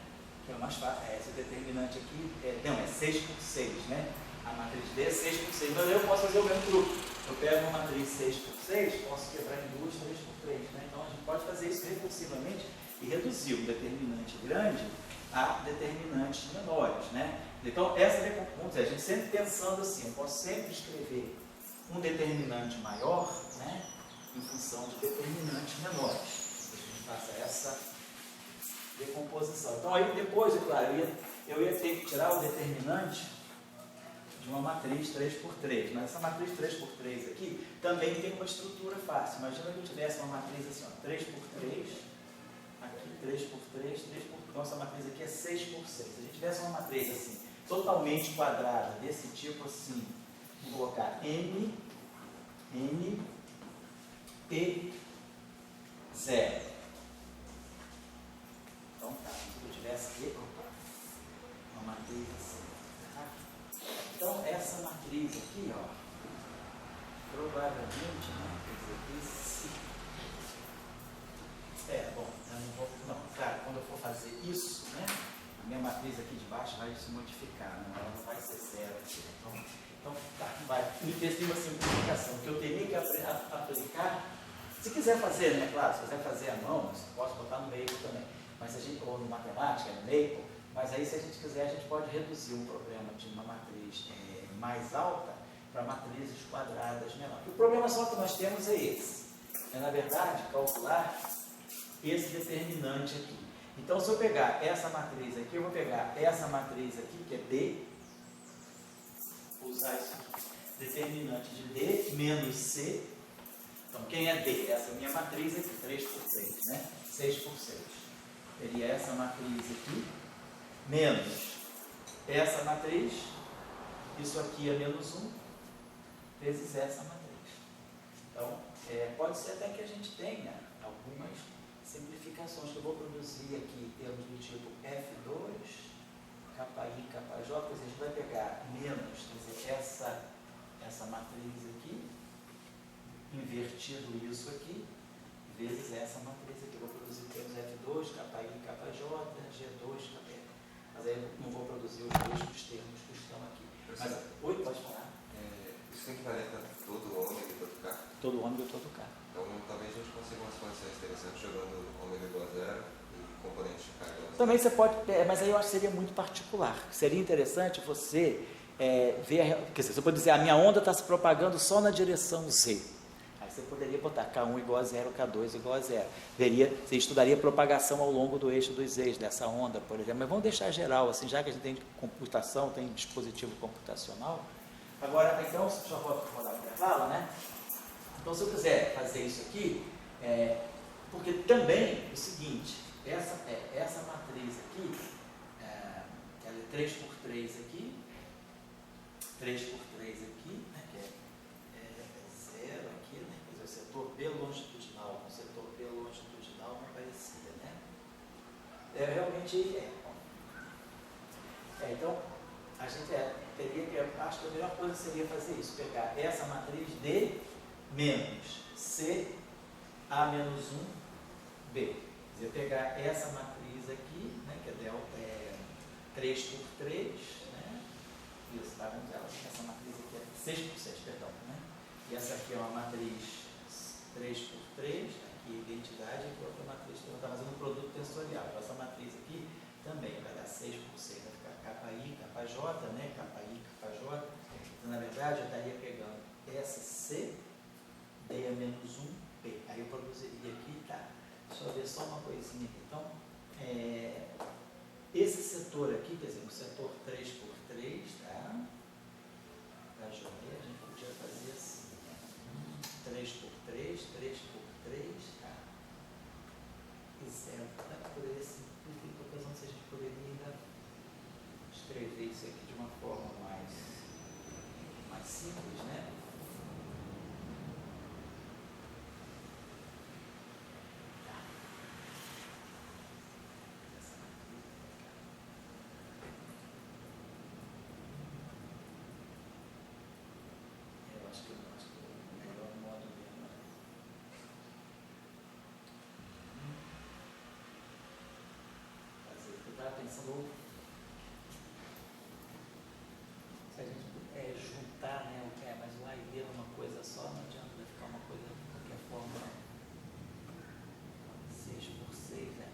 Que é o mais fácil. Esse determinante aqui, é 6 por 6, né? A matriz D é 6 por 6. Mas eu posso fazer o mesmo truque. Eu pego uma matriz 6 por 6, posso quebrar em duas, 3 por 3. Né? Então a gente pode fazer isso recursivamente e reduzir um determinante grande a determinantes menores. Né? Então, essa decomposição, a gente sempre pensando assim, eu posso sempre escrever um determinante maior, né, em função de determinantes menores. A gente faça essa decomposição. Então, aí depois, é claro, eu ia ter que tirar o determinante de uma matriz 3 por 3. Mas essa matriz 3 por 3 aqui também tem uma estrutura fácil. Imagina que eu tivesse uma matriz assim, ó, 3 por 3, aqui 3 por 3, 3 por 3. Nossa matriz aqui é 6 por 6. Se a gente tivesse uma matriz assim, totalmente quadrada, desse tipo assim, vou colocar N, P, 0. Então tá, se eu tivesse aqui, uma matriz assim. Tá? Então essa matriz aqui, ó, provavelmente, né, quer dizer, bom, eu não vou, claro, quando eu for fazer isso, né, a minha matriz aqui de baixo vai se modificar, né, ela não vai ser 0 aqui. Então tá, vai. Me fez uma simplificação que eu teria que aplicar. Se quiser fazer, né, claro, se quiser fazer à mão, você pode botar no Maple também, mas a gente, ou no matemática, no Maple, mas aí se a gente quiser, a gente pode reduzir um problema de uma matriz mais alta para matrizes quadradas menores. O problema só que nós temos é esse. É, na verdade, calcular esse determinante aqui. Então, se eu pegar essa matriz aqui, eu vou pegar essa matriz aqui, que é D, vou usar isso aqui, determinante de D menos C. Então, quem é D? Essa é a minha matriz aqui, 3 por 3, né? 6 por 6. Teria essa matriz aqui, menos essa matriz, isso aqui é menos 1, vezes essa matriz. Então, pode ser até que a gente tenha algumas simplificações que eu vou produzir aqui em termos do tipo F2, KI, KJ, a gente vai pegar menos, quer dizer, essa matriz aqui, invertido isso aqui, vezes essa matriz aqui. Eu vou produzir termos F2, KI, KJ, G2, KP. Mas aí eu não vou produzir os mesmos termos que estão aqui. Mas, oi, pode falar. Isso tem que valer para todo ômega e todo K? Todo ômega e todo K. Então, talvez a gente consiga umas condições interessantes jogando ômega igual a 0 e componente de K igual a 0. Também você pode, mas aí eu acho que seria muito particular. Seria interessante você ver, quer dizer, você pode dizer, a minha onda está se propagando só na direção Z. Aí você poderia botar K1 igual a 0, K2 igual a 0. Você estudaria a propagação ao longo do eixo dos Zs dessa onda, por exemplo. Mas vamos deixar geral, assim, já que a gente tem computação, tem dispositivo computacional. Agora, então, deixa eu rodar o intervalo, né? Então, se eu quiser fazer isso aqui, porque também é o seguinte, essa matriz aqui, ela é 3 por 3 aqui, 3 por 3 aqui, né, que é 0 aqui, né, quer dizer, o setor B longitudinal com o setor B longitudinal não parecida, né? Realmente Então, a gente teria que, acho que a melhor coisa seria fazer isso, pegar essa matriz D menos C A menos 1B. Quer dizer, pegar essa matriz aqui, né, que é delta 3 por 3, né? Isso, tá vendo? Essa matriz aqui é 6 por 6, perdão, né? E essa aqui é uma matriz 3 por 3, aqui identidade, e outra matriz que eu está fazendo um produto tensorial. Então, essa matriz aqui também vai dar 6 por 6, vai ficar KI, KJ, né? KI, KJ. Então, na verdade, eu estaria pegando essa C, D a menos 1B. Aí eu produziria aqui, tá? Deixa eu ver só uma coisinha aqui. Então, esse setor aqui, quer dizer, o setor 3 por 3, tá? Tá joia, a gente podia fazer assim, né? 3 por 3, 3 por 3, tá? E 0, tá? Poderia simplificar, estou pensando se a gente poderia ainda escrever isso aqui de uma forma mais simples, né? Acho que o melhor modo mesmo é fazer. Eu estava pensando se a gente juntar, né, o que é, mas o A e B numa coisa só, não adianta ficar uma coisa de qualquer forma 6 por 6, né?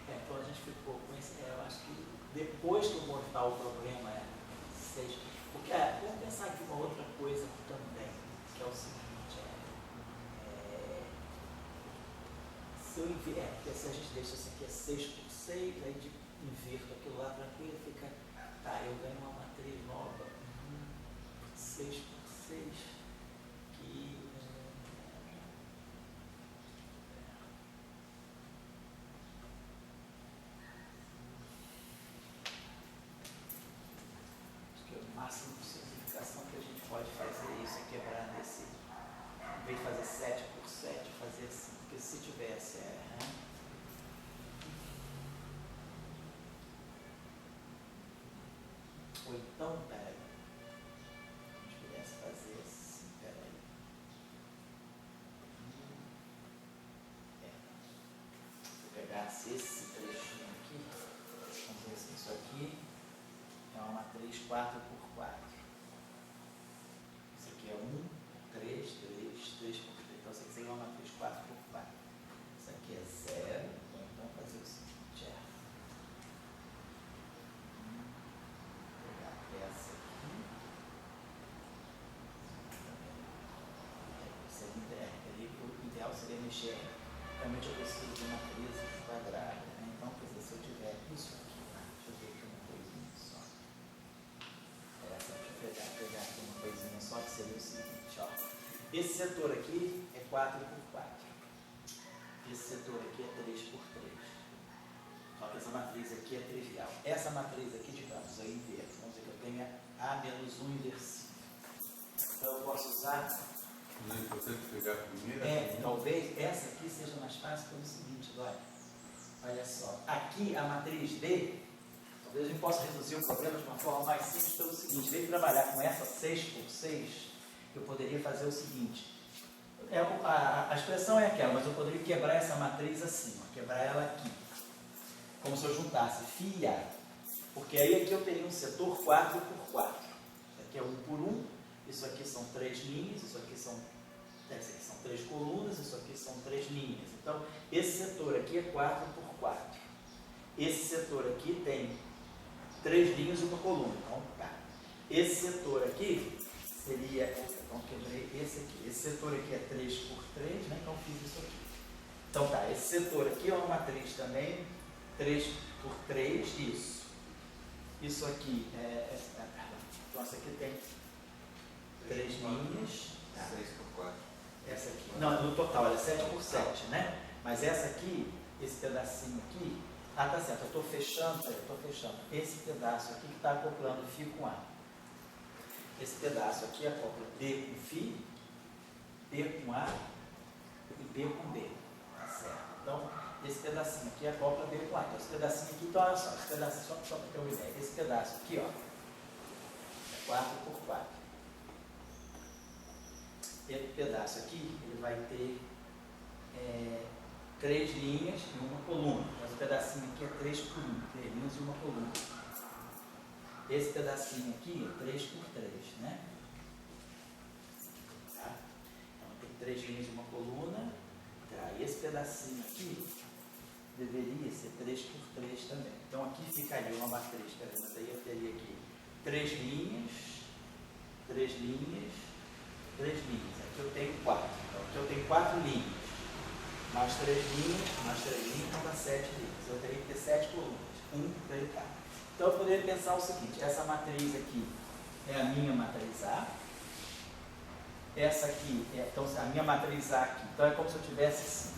Então a gente ficou com esse, eu acho que depois que eu mostrar o problema 6, porque vamos pensar aqui uma outra coisa também, que é o seguinte, se eu porque se a gente deixa isso aqui 6 por 6, aí inverto aquilo lá tranquilo, fica, tá, eu ganho uma matriz nova, 6 por 6, que o máximo de simplificação que a gente pode fazer isso é quebrar nesse, em vez de fazer 7 por 7, fazer assim, porque se tivesse ou então, peraí, a gente pudesse fazer assim, peraí, se eu pegasse esse trechinho aqui, vamos ver assim, isso aqui é uma matriz 4 por 4. Isso aqui é 1, 3, 3, 3 por 3. Então, isso aqui seria uma matriz 4 por 4. Isso aqui é 0. Ou então, fazer o seguinte: pegar essa aqui. O ideal seria mexer. Realmente, eu preciso de uma matriz quadrada. Né? Então, quer dizer, se eu tiver isso aqui, deixa eu ver aqui uma coisinha só. Deixa eu pegar aqui uma coisinha só, que seria o seguinte, ó. Esse setor aqui é 4 por 4. Esse setor aqui é 3 por 3. Só que essa matriz aqui é trivial. Essa matriz aqui, digamos, é inversa. Vamos dizer que eu tenha A menos 1 inversível. Então eu posso usar... Não é importante pegar a primeira? Talvez essa aqui seja mais fácil pelo seguinte, olha só. Aqui a matriz D, talvez a gente possa reduzir o problema de uma forma mais simples pelo seguinte: em vez de trabalhar com essa 6 por 6, eu poderia fazer o seguinte. A expressão é aquela, mas eu poderia quebrar essa matriz assim, quebrar ela aqui. Como se eu juntasse φ e A. Porque aí aqui eu teria um setor 4 por 4. Isso aqui é 1 por 1, isso aqui são 3 linhas, isso aqui são 3 colunas, isso aqui são 3 linhas. Então, esse setor aqui é 4 por 4. Esse setor aqui tem 3 linhas e uma coluna. Então, tá. Esse setor aqui seria, então quebrei esse aqui. Esse setor aqui é 3 por 3, né? Então fiz isso aqui. Então tá, esse setor aqui é uma matriz também, 3 por 3, isso. Isso aqui Então essa aqui tem 3 linhas. Tá. 6 por 4. Essa aqui. Não, no total, ela é 7 por 7, né? Mas essa aqui, esse pedacinho aqui, tá certo, eu estou fechando, esse pedaço aqui que está acoplando φ com A. Esse pedaço aqui acopla B com φ, B com A e B com B. Tá certo? Então, esse pedacinho aqui acopla B com A. Então, esse pedacinho aqui, então olha só, esse pedacinho, só para ter uma ideia, esse pedaço aqui, ó, é 4 por 4. Esse pedaço aqui, ele vai ter 3 linhas e uma coluna. Mas o pedacinho aqui é 3 por 1, 3 linhas e uma coluna. Esse pedacinho aqui é 3 por 3, né? Tá? Então tem 3 linhas e uma coluna. Tá? E esse pedacinho aqui deveria ser 3 por 3 também. Então aqui ficaria uma matriz, mas aí eu teria aqui 3 linhas, 3 linhas, 3 linhas. Aqui eu tenho 4. Então aqui eu tenho 4 linhas. Mais 3 linhas, então dá 7 linhas. Eu teria que ter 7 colunas. 1, 3, 4. Então eu poderia pensar o seguinte, essa matriz aqui é a minha matriz A. Essa aqui, então a minha matriz A aqui, então é como se eu tivesse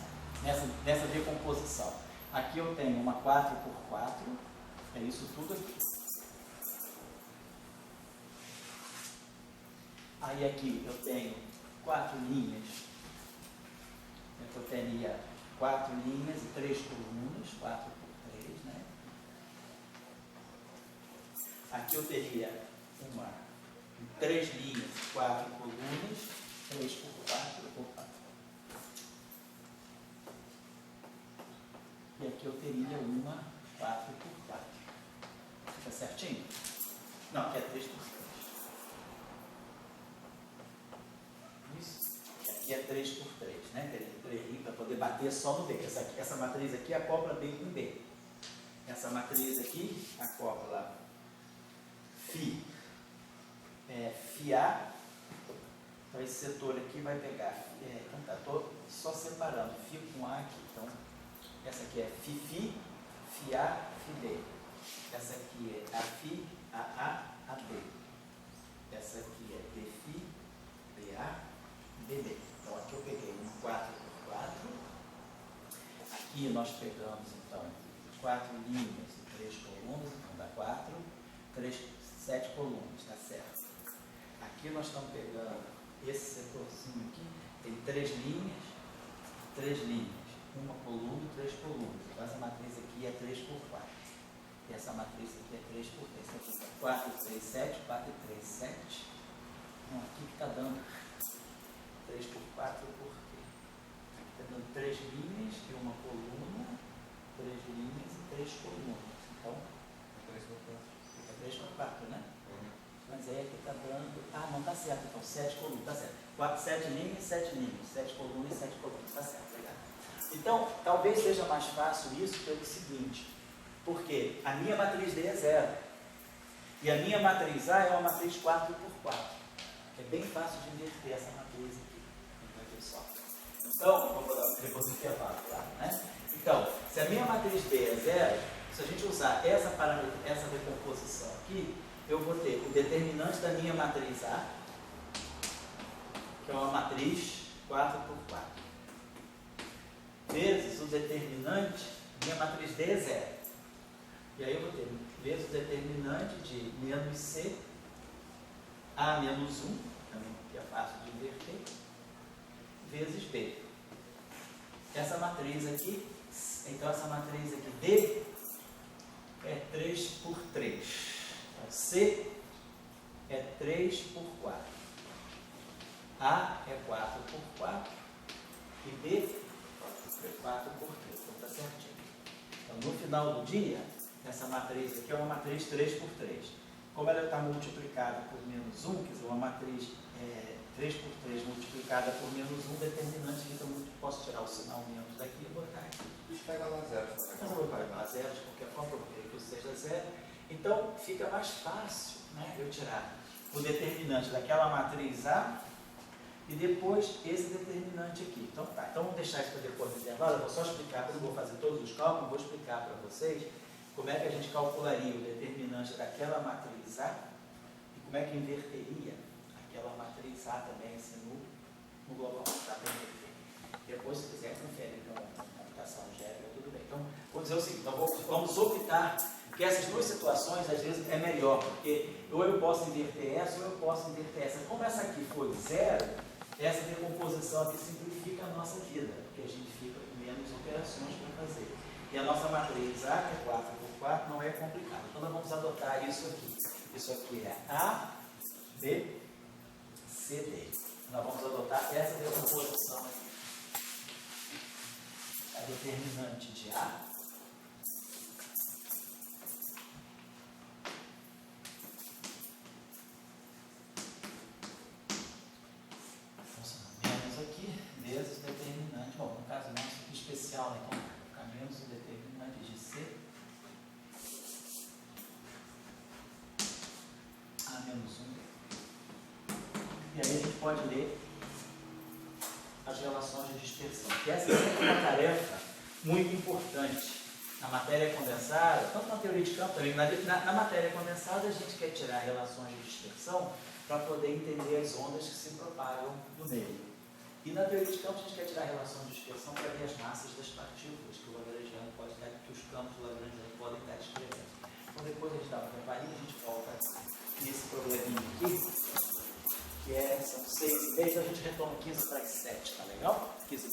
assim, nessa decomposição. Aqui eu tenho uma 4 por 4, é isso tudo aqui. Aí aqui eu tenho 4 linhas. Eu teria 4 linhas e 3 colunas, 4 por 3, né? Aqui eu teria 3 linhas, 4 colunas, 3 por 4, opa. E aqui eu teria 4 por 4. Fica certinho? Não, aqui é 3 por 3. Isso. Aqui é 3 por 3, né? Teria 3 linhas para poder bater só no B. Essa matriz aqui acopla B com B. Essa matriz aqui acopla φ A. Então esse setor aqui vai pegar. Então tá, estou só separando φ com A aqui. Então essa aqui é φ A, φ B. Essa aqui é A, B. Essa aqui é Bφ, BA, BB. Então aqui eu peguei 4 por 4. Aqui nós pegamos então 4 linhas e 3 colunas, então dá 4, 7 colunas, tá certo? Aqui nós estamos pegando esse setorzinho aqui, tem 3 linhas, uma coluna e 3 colunas. Então essa matriz aqui é 3 por 4. E essa matriz aqui é 3 por 3. Então fica 4, 3, 7, 4 e 3, 7. Então aqui que está dando 3 por 4 por quê? Está dando 3 linhas e uma coluna, 3 linhas e 3 colunas. Então, 3 por 4. fica 3 por 4, né? Mas aí aqui está dando. Ah, não está certo, então 7 colunas, está certo. 7 linhas, 7 linhas, 7 colunas e 7 colunas, está certo, obrigado. Então, talvez seja mais fácil isso pelo seguinte, porque a minha matriz D é 0. E a minha matriz A é uma matriz 4 por 4. É bem fácil de inverter essa matriz aqui. Então, vou dar depois do intervalo, claro, né? Então, se a minha matriz D é 0, se a gente usar essa decomposição aqui, eu vou ter o determinante da minha matriz A, que é uma matriz 4 por 4, vezes o determinante, minha matriz D é 0. E aí eu vou ter vezes o determinante de menos C, A menos 1, também que é fácil de inverter, vezes B. Essa matriz aqui, então essa matriz aqui D é 3 por 3. Então C é 3 por 4. A é 4 por 4. E B é 4 por 3. Então está certinho. Então no final do dia, essa matriz aqui é uma matriz 3 por 3. Como ela está multiplicada por menos 1, quer dizer, uma matriz 3 por 3 multiplicada por menos 1, determinante, então eu posso tirar o sinal menos daqui e botar aqui. Isso pega lá 0. Mas eu vou pegar zero de qualquer forma, eu vou querer que isso seja 0. Então fica mais fácil, né, eu tirar o determinante daquela matriz A e depois esse determinante aqui. Então tá, então vamos deixar isso para depois do intervalo. Eu vou só explicar, eu não vou fazer todos os cálculos, vou explicar para vocês como é que a gente calcularia o determinante daquela matriz A e como é que inverteria aquela matriz A também assim, no global? Dá para inverter. Depois, se quiser, confere então a computação algébrica, tudo bem. Então, vou dizer o seguinte, então vamos optar, porque essas duas situações, às vezes, é melhor, porque ou eu posso inverter essa, ou eu posso inverter essa. Como essa aqui foi zero, essa decomposição aqui simplifica a nossa vida, porque a gente fica com menos operações para fazer. E a nossa matriz A, que é 4 por 4, não é complicada. Então, nós vamos adotar isso aqui. Isso aqui é A, B, C, D. Nós vamos adotar essa decomposição aqui. A determinante de A menos aqui, vezes determinante, bom, no caso nosso aqui especial, né? Então fica menos o determinante de C A menos 1. E aí a gente pode ler as relações de dispersão, que essa é sempre uma tarefa muito importante na matéria condensada, tanto na teoria de campo também. Na matéria condensada a gente quer tirar relações de dispersão para poder entender as ondas que se propagam no meio. E na teoria de campo a gente quer tirar relações de dispersão para ver as massas das partículas que o Lagrangiano pode estar, que os campos Lagrangiano podem estar descrevendo. Então depois a gente dá uma preparinha, a gente volta nesse probleminha aqui, que são 6:30, a gente retoma 15 para as 7, tá legal? 15